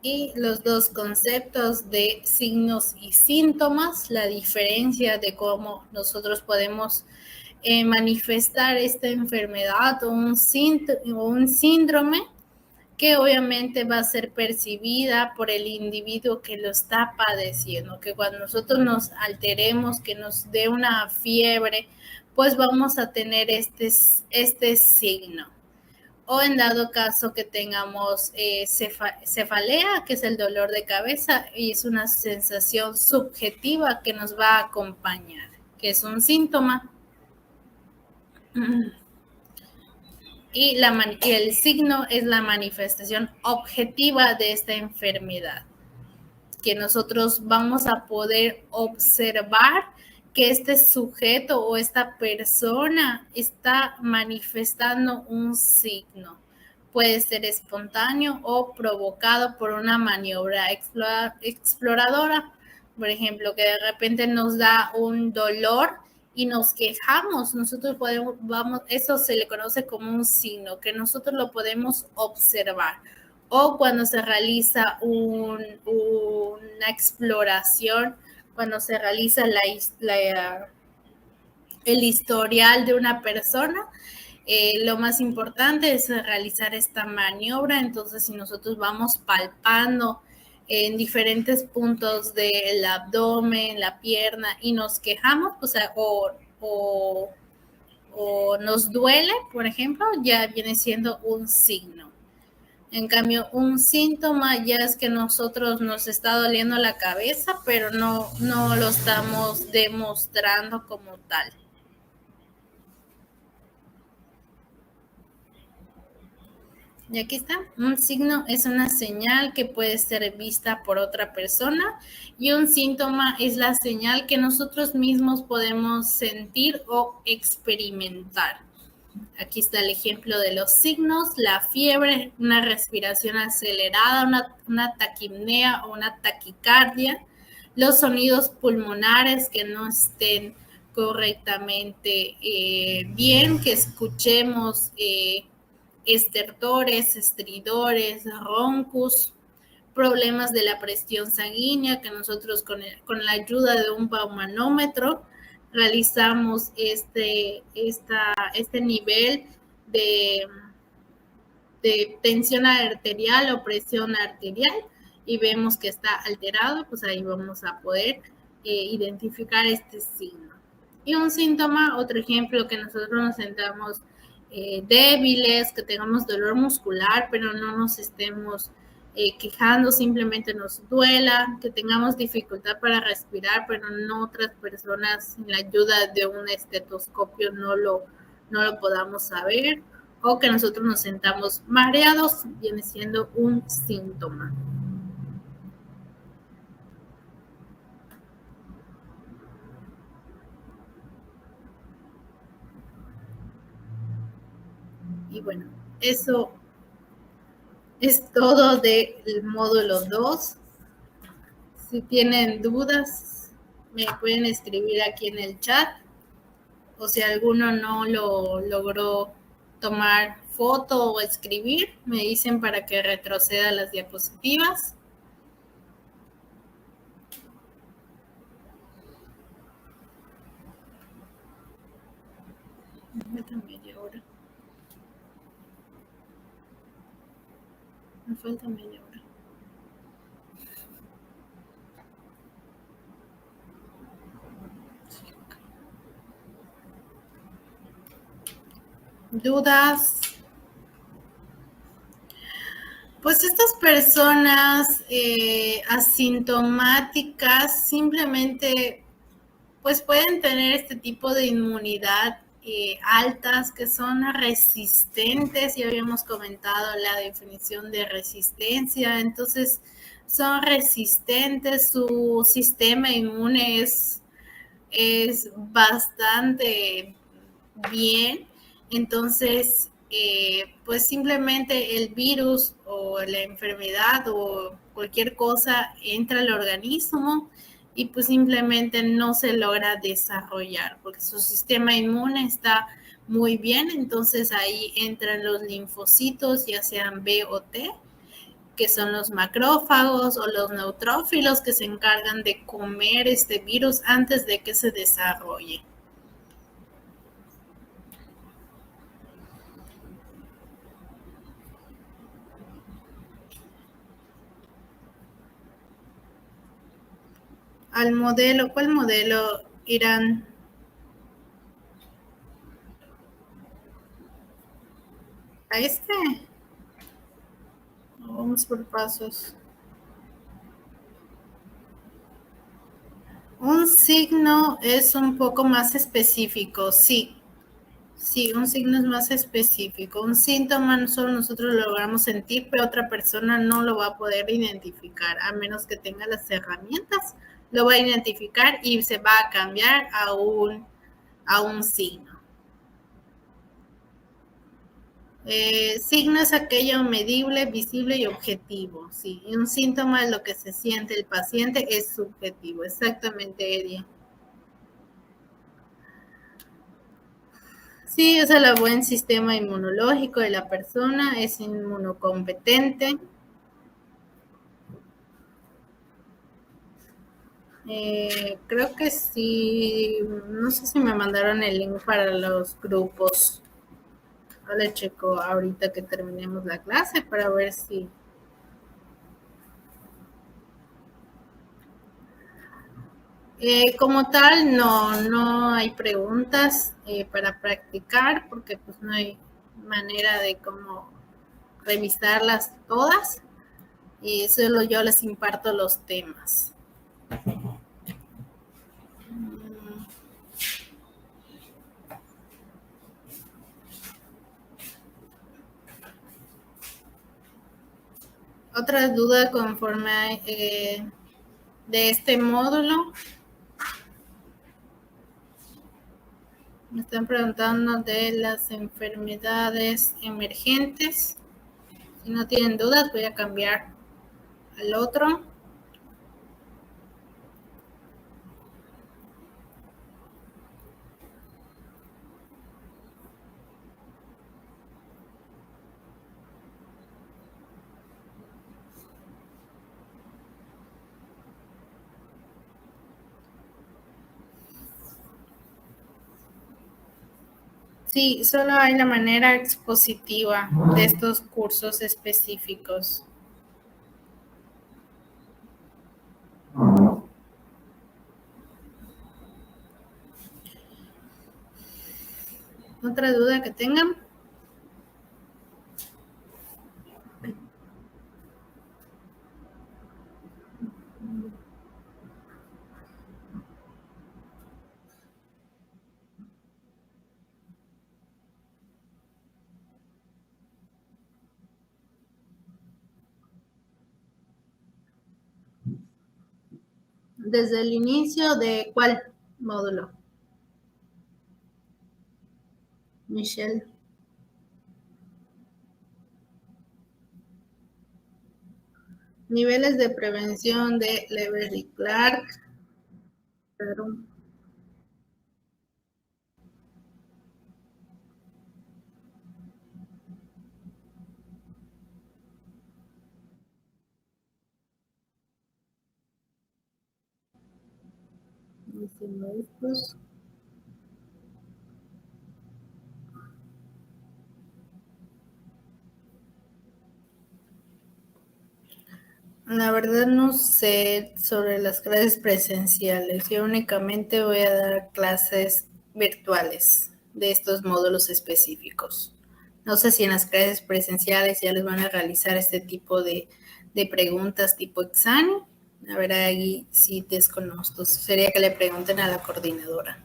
Y los dos conceptos de signos y síntomas, la diferencia de cómo nosotros podemos manifestar esta enfermedad o un síndrome, que obviamente va a ser percibida por el individuo que lo está padeciendo, que cuando nosotros nos alteremos, que nos dé una fiebre, pues vamos a tener este signo. O en dado caso que tengamos cefalea, que es el dolor de cabeza, y es una sensación subjetiva que nos va a acompañar, que es un síntoma. y el signo es la manifestación objetiva de esta enfermedad, que nosotros vamos a poder observar que este sujeto o esta persona está manifestando un signo. Puede ser espontáneo o provocado por una maniobra exploradora. Por ejemplo, que de repente nos da un dolor y nos quejamos. Nosotros eso se le conoce como un signo, que nosotros lo podemos observar. O cuando se realiza una exploración, cuando se realiza el historial de una persona, lo más importante es realizar esta maniobra. Entonces, si nosotros vamos palpando en diferentes puntos del abdomen, la pierna, y nos quejamos, o nos duele, por ejemplo, ya viene siendo un signo. En cambio, un síntoma ya es que nosotros nos está doliendo la cabeza, pero no lo estamos demostrando como tal. Y aquí está, un signo es una señal que puede ser vista por otra persona, y un síntoma es la señal que nosotros mismos podemos sentir o experimentar. Aquí está el ejemplo de los signos: la fiebre, una respiración acelerada, una taquipnea o una taquicardia, los sonidos pulmonares que no estén correctamente bien, que escuchemos estertores, estridores, roncos, problemas de la presión sanguínea, que nosotros con la ayuda de un baumanómetro realizamos este nivel de tensión arterial o presión arterial, y vemos que está alterado, pues ahí vamos a poder identificar este signo. Y un síntoma, otro ejemplo, que nosotros nos sentamos débiles, que tengamos dolor muscular, pero no nos estemos quejando, simplemente nos duela, que tengamos dificultad para respirar, pero no otras personas sin la ayuda de un estetoscopio no lo podamos saber, o que nosotros nos sentamos mareados, viene siendo un síntoma. Y bueno, eso es todo del módulo 2. Si tienen dudas, me pueden escribir aquí en el chat, o si alguno no lo logró tomar foto o escribir, me dicen para que retroceda las diapositivas. Media hora. Me falta media hora. ¿Dudas? Pues estas personas asintomáticas simplemente pues pueden tener este tipo de inmunidad altas, que son resistentes. Ya habíamos comentado la definición de resistencia. Entonces son resistentes, su sistema inmune es bastante bien. Entonces pues simplemente el virus o la enfermedad o cualquier cosa entra al organismo y pues simplemente no se logra desarrollar porque su sistema inmune está muy bien. Entonces ahí entran los linfocitos, ya sean B o T, que son los macrófagos, o los neutrófilos, que se encargan de comer este virus antes de que se desarrolle. Al modelo, ¿cuál modelo irán? ¿A este? Vamos por pasos. Un signo es un poco más específico, sí. Sí, un signo es más específico. Un síntoma solo nosotros lo logramos sentir, pero otra persona no lo va a poder identificar, a menos que tenga las herramientas, lo va a identificar y se va a cambiar a un signo. Signo es aquello medible, visible y objetivo. Sí, y un síntoma es lo que se siente el paciente, es subjetivo. Exactamente, Eddie. Sí, es el buen sistema inmunológico de la persona, es inmunocompetente. Creo que sí, no sé si me mandaron el link para los grupos. Le checo ahorita que terminemos la clase para ver si... como tal, no hay preguntas para practicar porque pues no hay manera de cómo revisarlas todas y solo yo les imparto los temas. Otra duda conforme de este módulo. Me están preguntando de las enfermedades emergentes. Si no tienen dudas, voy a cambiar al otro. Sí, solo hay la manera expositiva de estos cursos específicos. ¿Otra duda que tengan? Desde el inicio de ¿cuál módulo? Michelle. Niveles de prevención de Lewis y Clark. Pero, estos. La verdad no sé sobre las clases presenciales. Yo únicamente voy a dar clases virtuales de estos módulos específicos. No sé si en las clases presenciales ya les van a realizar este tipo de preguntas tipo examen. A ver, ahí sí desconozco. Sería que le pregunten a la coordinadora.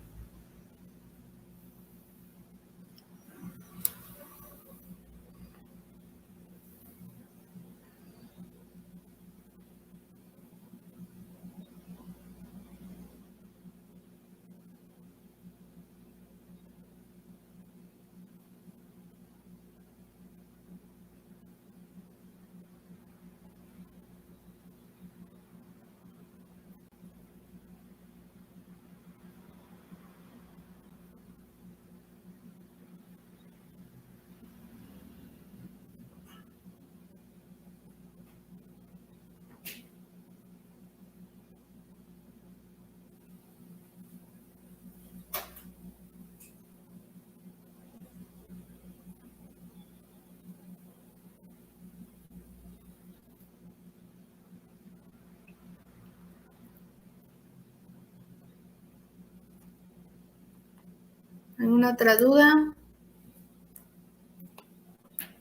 ¿Alguna otra duda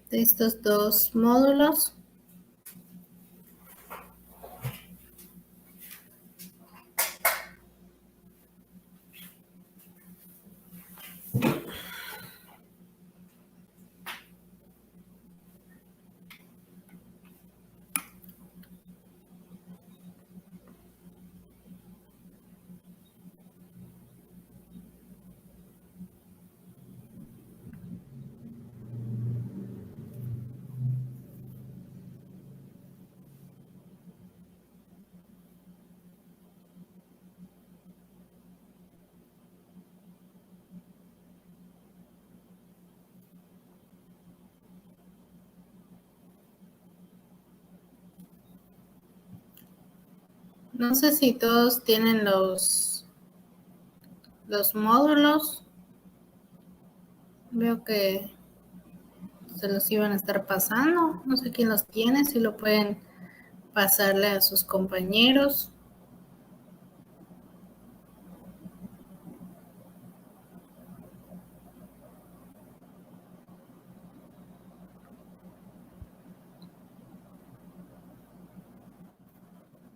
de estos dos módulos? No sé si todos tienen los módulos. Veo que se los iban a estar pasando. No sé quién los tiene, si lo pueden pasarle a sus compañeros.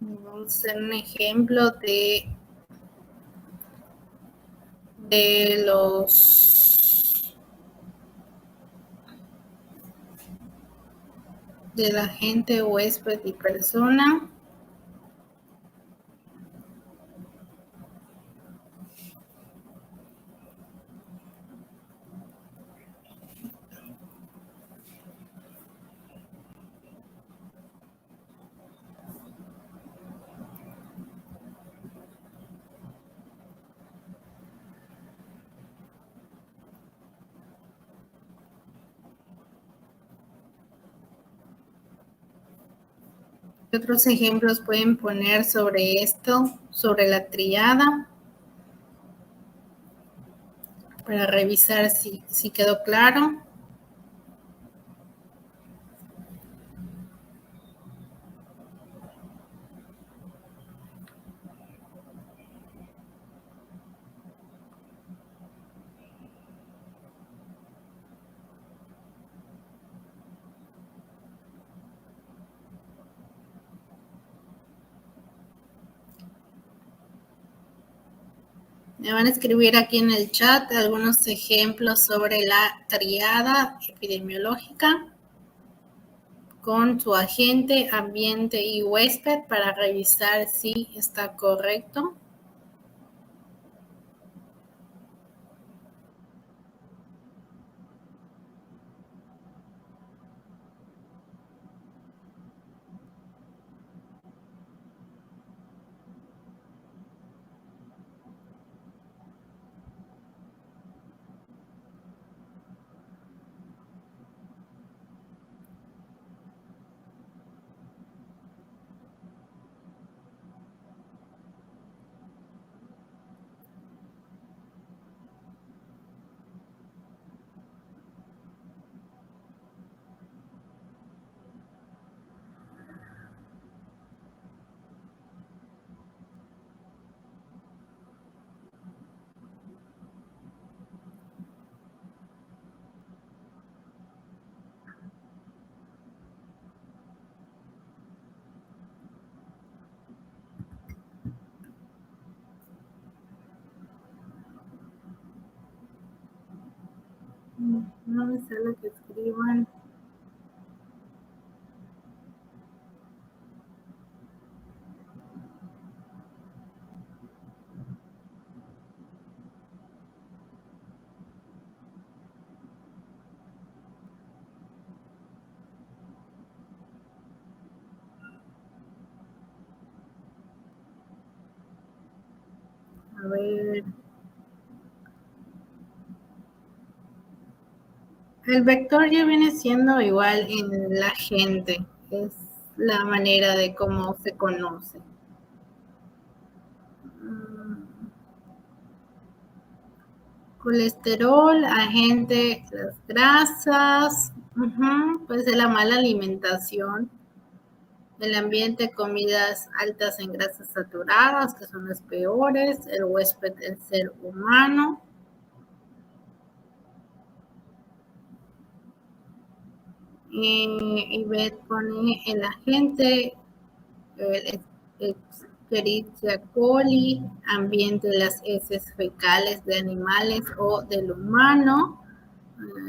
Vamos a hacer un ejemplo de los del agente, huésped y persona. ¿Qué otros ejemplos pueden poner sobre esto, sobre la triada? Para revisar si quedó claro. Me van a escribir aquí en el chat algunos ejemplos sobre la triada epidemiológica con su agente, ambiente y huésped para revisar si está correcto. No me sale que escriban. A ver. El vector ya viene siendo igual en la gente. Es la manera de cómo se conoce. Colesterol, agente, las grasas, pues de la mala alimentación, el ambiente, comidas altas en grasas saturadas, que son las peores, el huésped, el ser humano. Y Beth pone el agente, el Escherichia coli, ambiente de las heces fecales de animales o del humano.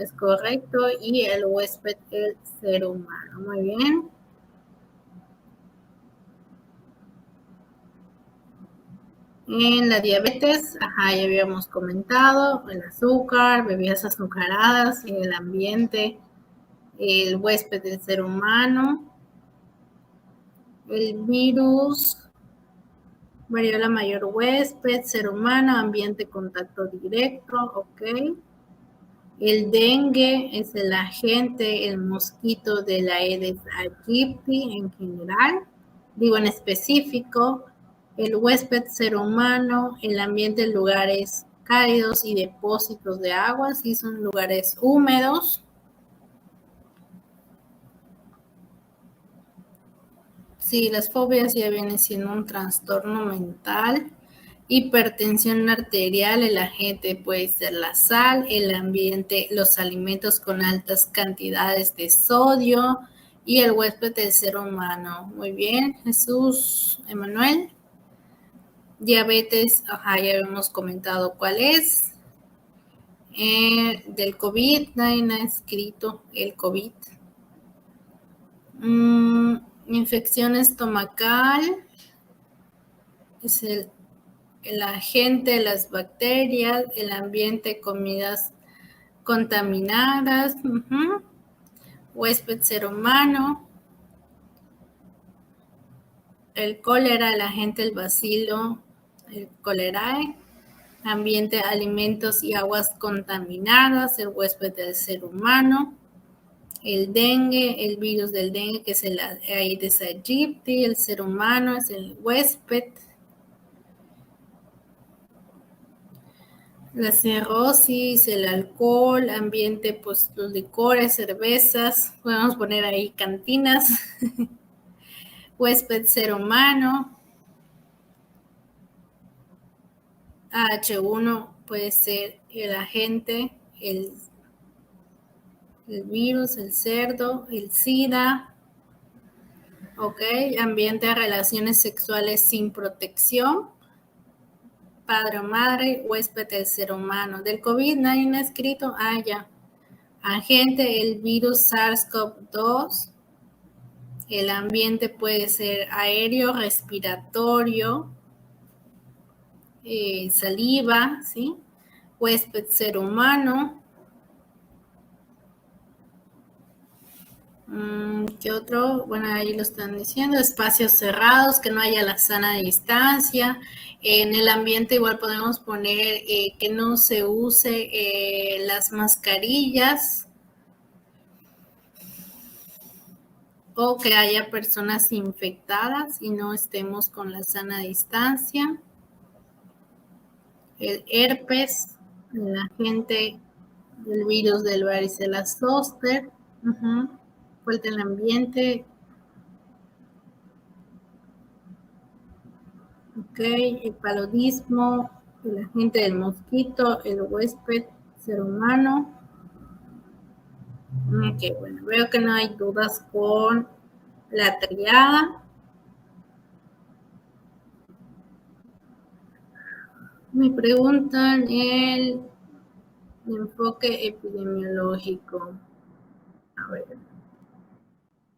Es correcto. Y el huésped, el ser humano. Muy bien. En la diabetes, ya habíamos comentado, el azúcar, bebidas azucaradas, el ambiente, el huésped del ser humano, el virus, variola mayor huésped, ser humano, ambiente, contacto directo, ok. El dengue es el agente, el mosquito de la Aedes aegypti en general, digo en específico, el huésped ser humano, el ambiente, lugares cálidos y depósitos de agua, si son lugares húmedos. Sí, las fobias ya vienen siendo un trastorno mental. Hipertensión arterial, el agente puede ser la sal, el ambiente, los alimentos con altas cantidades de sodio y el huésped del ser humano. Muy bien, Jesús Emanuel. Diabetes, ajá, ya hemos comentado cuál es. Del COVID, nadie ha escrito el COVID. Infección estomacal, es el agente, las bacterias, el ambiente, comidas contaminadas, huésped ser humano, el cólera, el agente, el bacilo, el cólerae, ambiente, alimentos y aguas contaminadas, el huésped del ser humano, el dengue, el virus del dengue, que es el Aedes aegypti, el ser humano es el huésped, la cirrosis, el alcohol, ambiente, pues los licores, cervezas, podemos poner ahí cantinas, huésped ser humano, H1 puede ser el agente, el virus, el cerdo, el SIDA, ok, ambiente de relaciones sexuales sin protección, padre o madre, huésped del ser humano. Del COVID nadie ha escrito, ya. Agente, el virus SARS-CoV-2, el ambiente puede ser aéreo, respiratorio, saliva, ¿sí? Huésped ser humano. ¿Qué otro? Bueno, ahí lo están diciendo, espacios cerrados, que no haya la sana distancia. En el ambiente igual podemos poner que no se use las mascarillas o que haya personas infectadas y no estemos con la sana distancia. El herpes, la gente del virus del varicela zoster, vuelta el ambiente, ok, el paludismo, el agente del mosquito, el huésped, ser humano. Ok, bueno, veo que no hay dudas con la triada. Me preguntan el enfoque epidemiológico. A ver,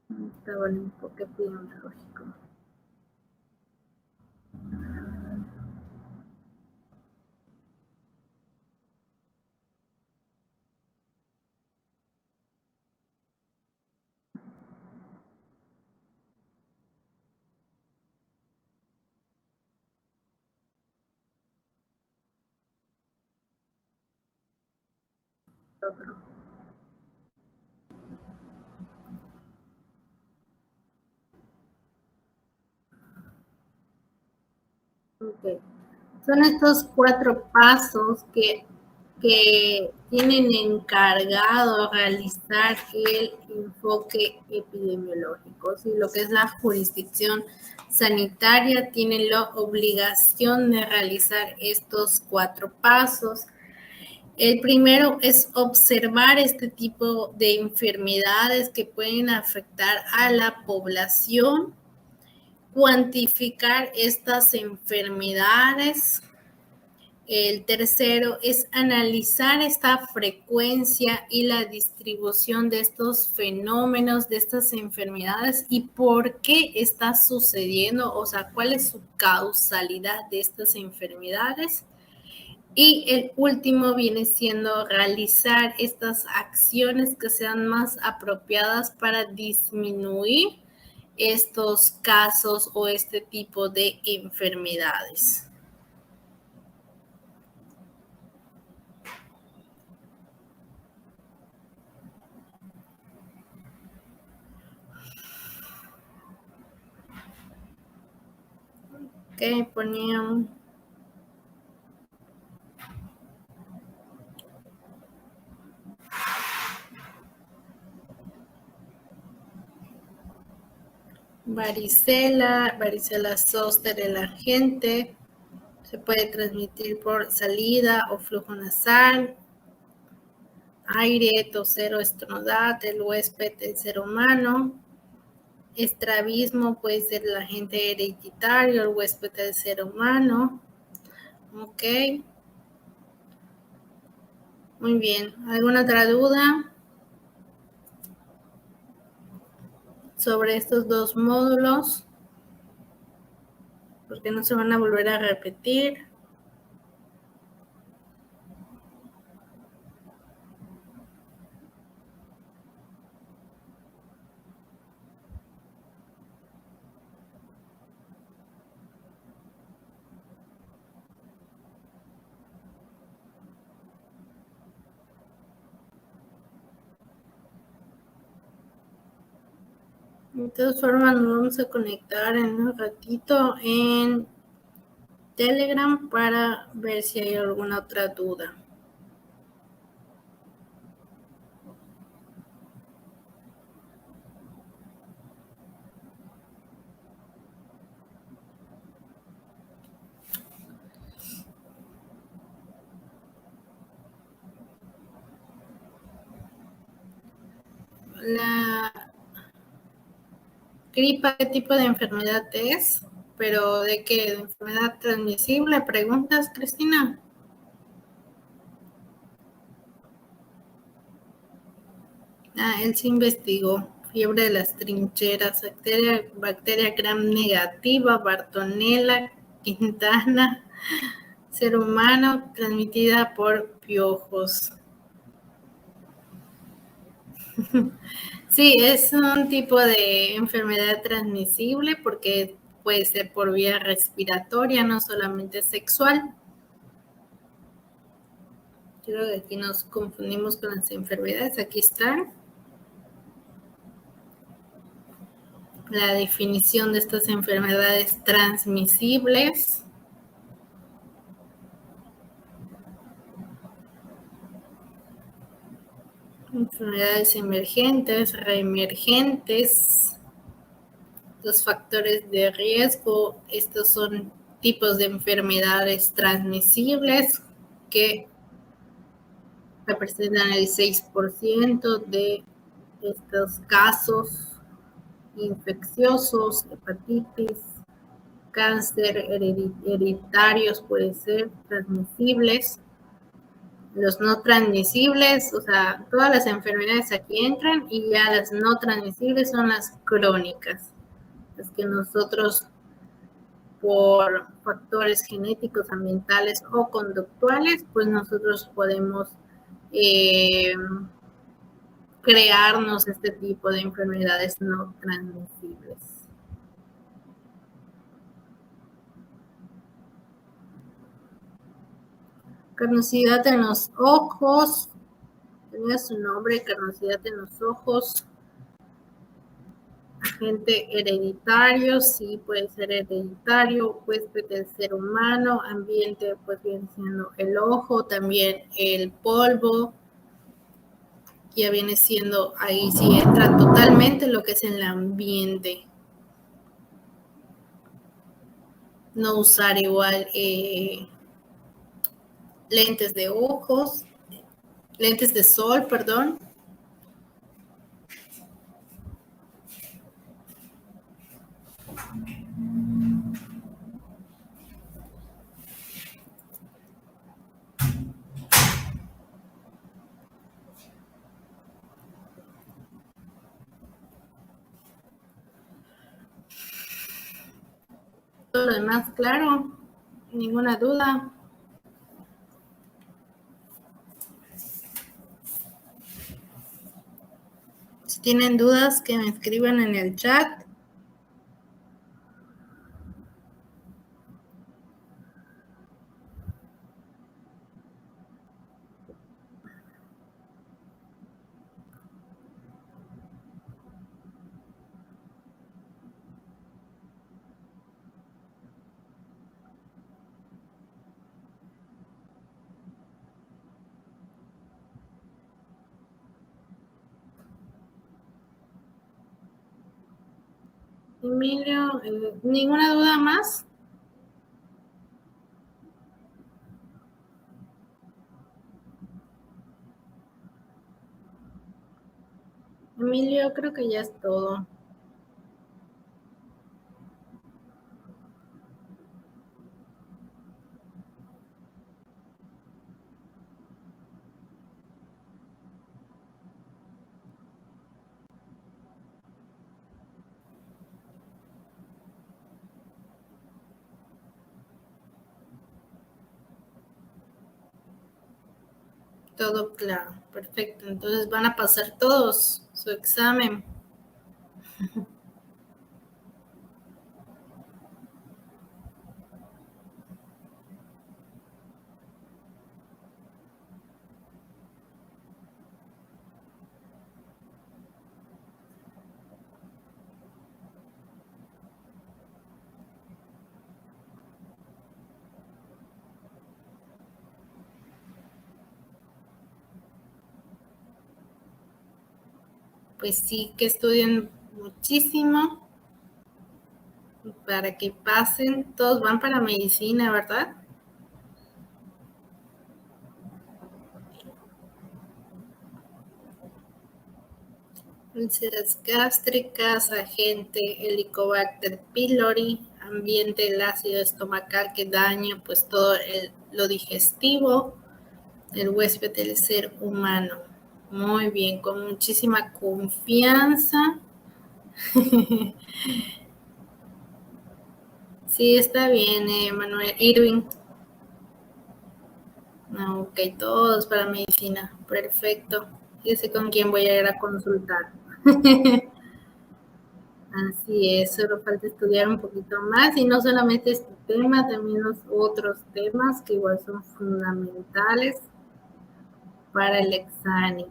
¿dónde estaba el enfoque epidemiológico? Otro. Ok. Son estos 4 pasos que tienen encargado realizar el enfoque epidemiológico. ¿Sí? Lo que es la jurisdicción sanitaria tiene la obligación de realizar estos 4 pasos. El primero es observar este tipo de enfermedades que pueden afectar a la población, cuantificar estas enfermedades. El tercero es analizar esta frecuencia y la distribución de estos fenómenos, de estas enfermedades y por qué está sucediendo, o sea, cuál es su causalidad de estas enfermedades. Y el último viene siendo realizar estas acciones que sean más apropiadas para disminuir estos casos o este tipo de enfermedades. Ok, ponían varicela zoster el agente, se puede transmitir por salida o flujo nasal, aire, toser o estornudar del huésped del ser humano. Estrabismo puede ser el agente hereditario, el huésped del ser humano. Ok. Muy bien. ¿Alguna otra duda sobre estos dos módulos? Porque no se van a volver a repetir. De todas formas, nos vamos a conectar en un ratito en Telegram para ver si hay alguna otra duda. La gripa, ¿qué tipo de enfermedad es? ¿Pero de qué? ¿De enfermedad transmisible? ¿Preguntas, Cristina? Él se investigó. Fiebre de las trincheras, bacteria gram negativa, Bartonella, Quintana, ser humano, transmitida por piojos. Sí, es un tipo de enfermedad transmisible porque puede ser por vía respiratoria, no solamente sexual. Creo que aquí nos confundimos con las enfermedades. Aquí están. La definición de estas enfermedades transmisibles. Enfermedades emergentes, reemergentes, los factores de riesgo. Estos son tipos de enfermedades transmisibles que representan el 6% de estos casos infecciosos, hepatitis, cáncer hereditarios, puede ser transmisibles. Los no transmisibles, o sea, todas las enfermedades aquí entran y ya las no transmisibles son las crónicas, las que nosotros por factores genéticos, ambientales o conductuales, pues nosotros podemos crearnos este tipo de enfermedades no transmisibles. Carnosidad en los ojos, tenía su nombre, carnosidad en los ojos. Agente hereditario, sí puede ser hereditario, huésped del ser humano, ambiente pues viene siendo el ojo, también el polvo, ya viene siendo, ahí sí entra totalmente lo que es el ambiente. No usar igual lentes de ojos, lentes de sol, perdón. Todo lo demás, claro, ninguna duda. Si tienen dudas, que me escriban en el chat. Emilio, ¿ninguna duda más? Emilio, creo que ya es todo. Todo claro, perfecto. Entonces van a pasar todos su examen. Pues sí, que estudien muchísimo para que pasen. Todos van para medicina, ¿verdad? Úlceras gástricas, agente Helicobacter pylori, ambiente el ácido estomacal que daña pues todo lo digestivo, el huésped del ser humano. Muy bien, con muchísima confianza. Sí, está bien, Manuel. Irving. No, ok, todos para medicina. Perfecto. Y sé con quién voy a ir a consultar. Así es, solo falta estudiar un poquito más y no solamente este tema, también los otros temas que igual son fundamentales para el examen.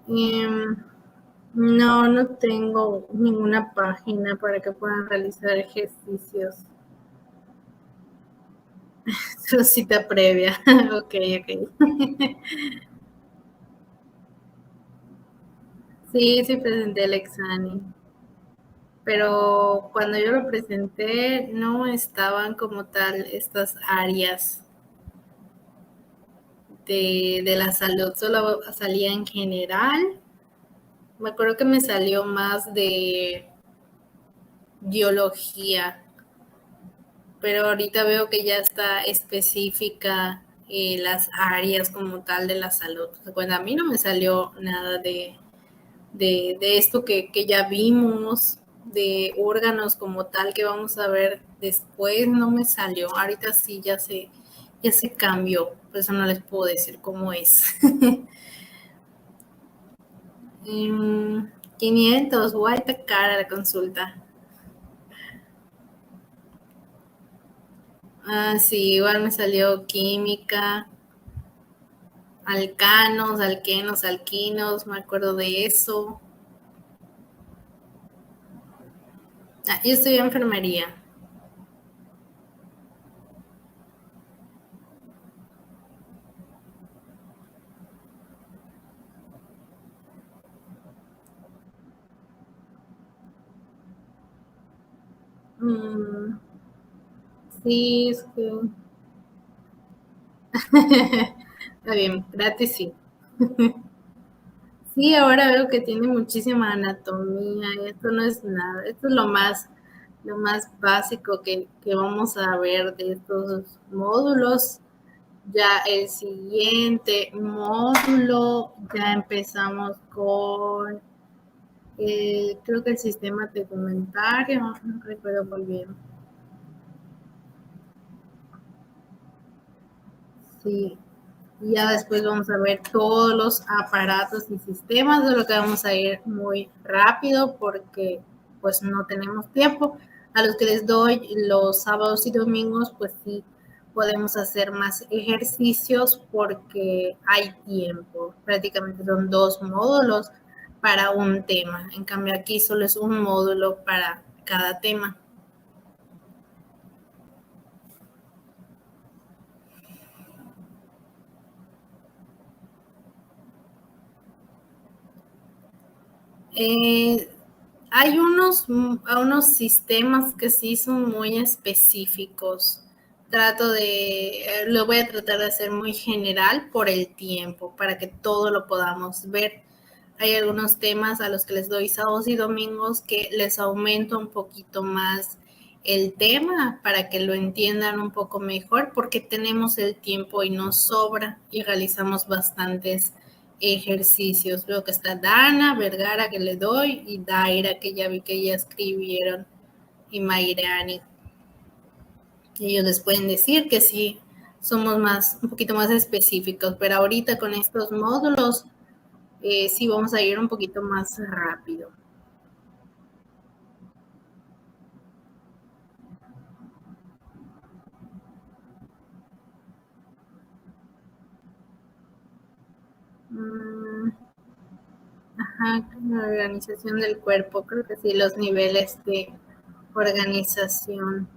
Eh, no, no tengo ninguna página para que puedan realizar ejercicios. Solo cita previa. Ok, ok. Sí, sí presenté el examen, pero cuando yo lo presenté no estaban como tal estas áreas de la salud, solo salía en general. Me acuerdo que me salió más de biología, pero ahorita veo que ya está específica las áreas como tal de la salud. Bueno, a mí no me salió nada de esto que ya vimos, de órganos como tal que vamos a ver después, no me salió. Ahorita sí ya se cambió, por eso no les puedo decir cómo es. 500, guay, está cara la consulta. Ah, sí, igual me salió química, alcanos, alquenos, alquinos, me acuerdo de eso. Ah, yo estudié enfermería. Mm, sí, es que... Está bien, gratis sí. Sí, ahora veo que tiene muchísima anatomía y esto no es nada, esto es lo más básico que vamos a ver de estos módulos. Ya el siguiente módulo, ya empezamos con, creo que el sistema tegumentario, no recuerdo muy bien. Sí, y ya después vamos a ver todos los aparatos y sistemas, de lo que vamos a ir muy rápido porque pues no tenemos tiempo. A los que les doy los sábados y domingos, pues sí, podemos hacer más ejercicios porque hay tiempo. Prácticamente son 2 módulos para un tema. En cambio, aquí solo es un módulo para cada tema. Hay unos sistemas que sí son muy específicos. Lo voy a tratar de hacer muy general por el tiempo, para que todo lo podamos ver. Hay algunos temas a los que les doy sábados y domingos que les aumento un poquito más el tema para que lo entiendan un poco mejor, porque tenemos el tiempo y nos sobra y realizamos bastantes ejercicios. Veo que está Dana, Vergara, que le doy, y Daira, que ya vi que ya escribieron, y Mayrani. Ellos les pueden decir que sí somos un poquito más específicos, pero ahorita con estos módulos sí vamos a ir un poquito más rápido. Ajá, la organización del cuerpo, creo que sí, los niveles de organización.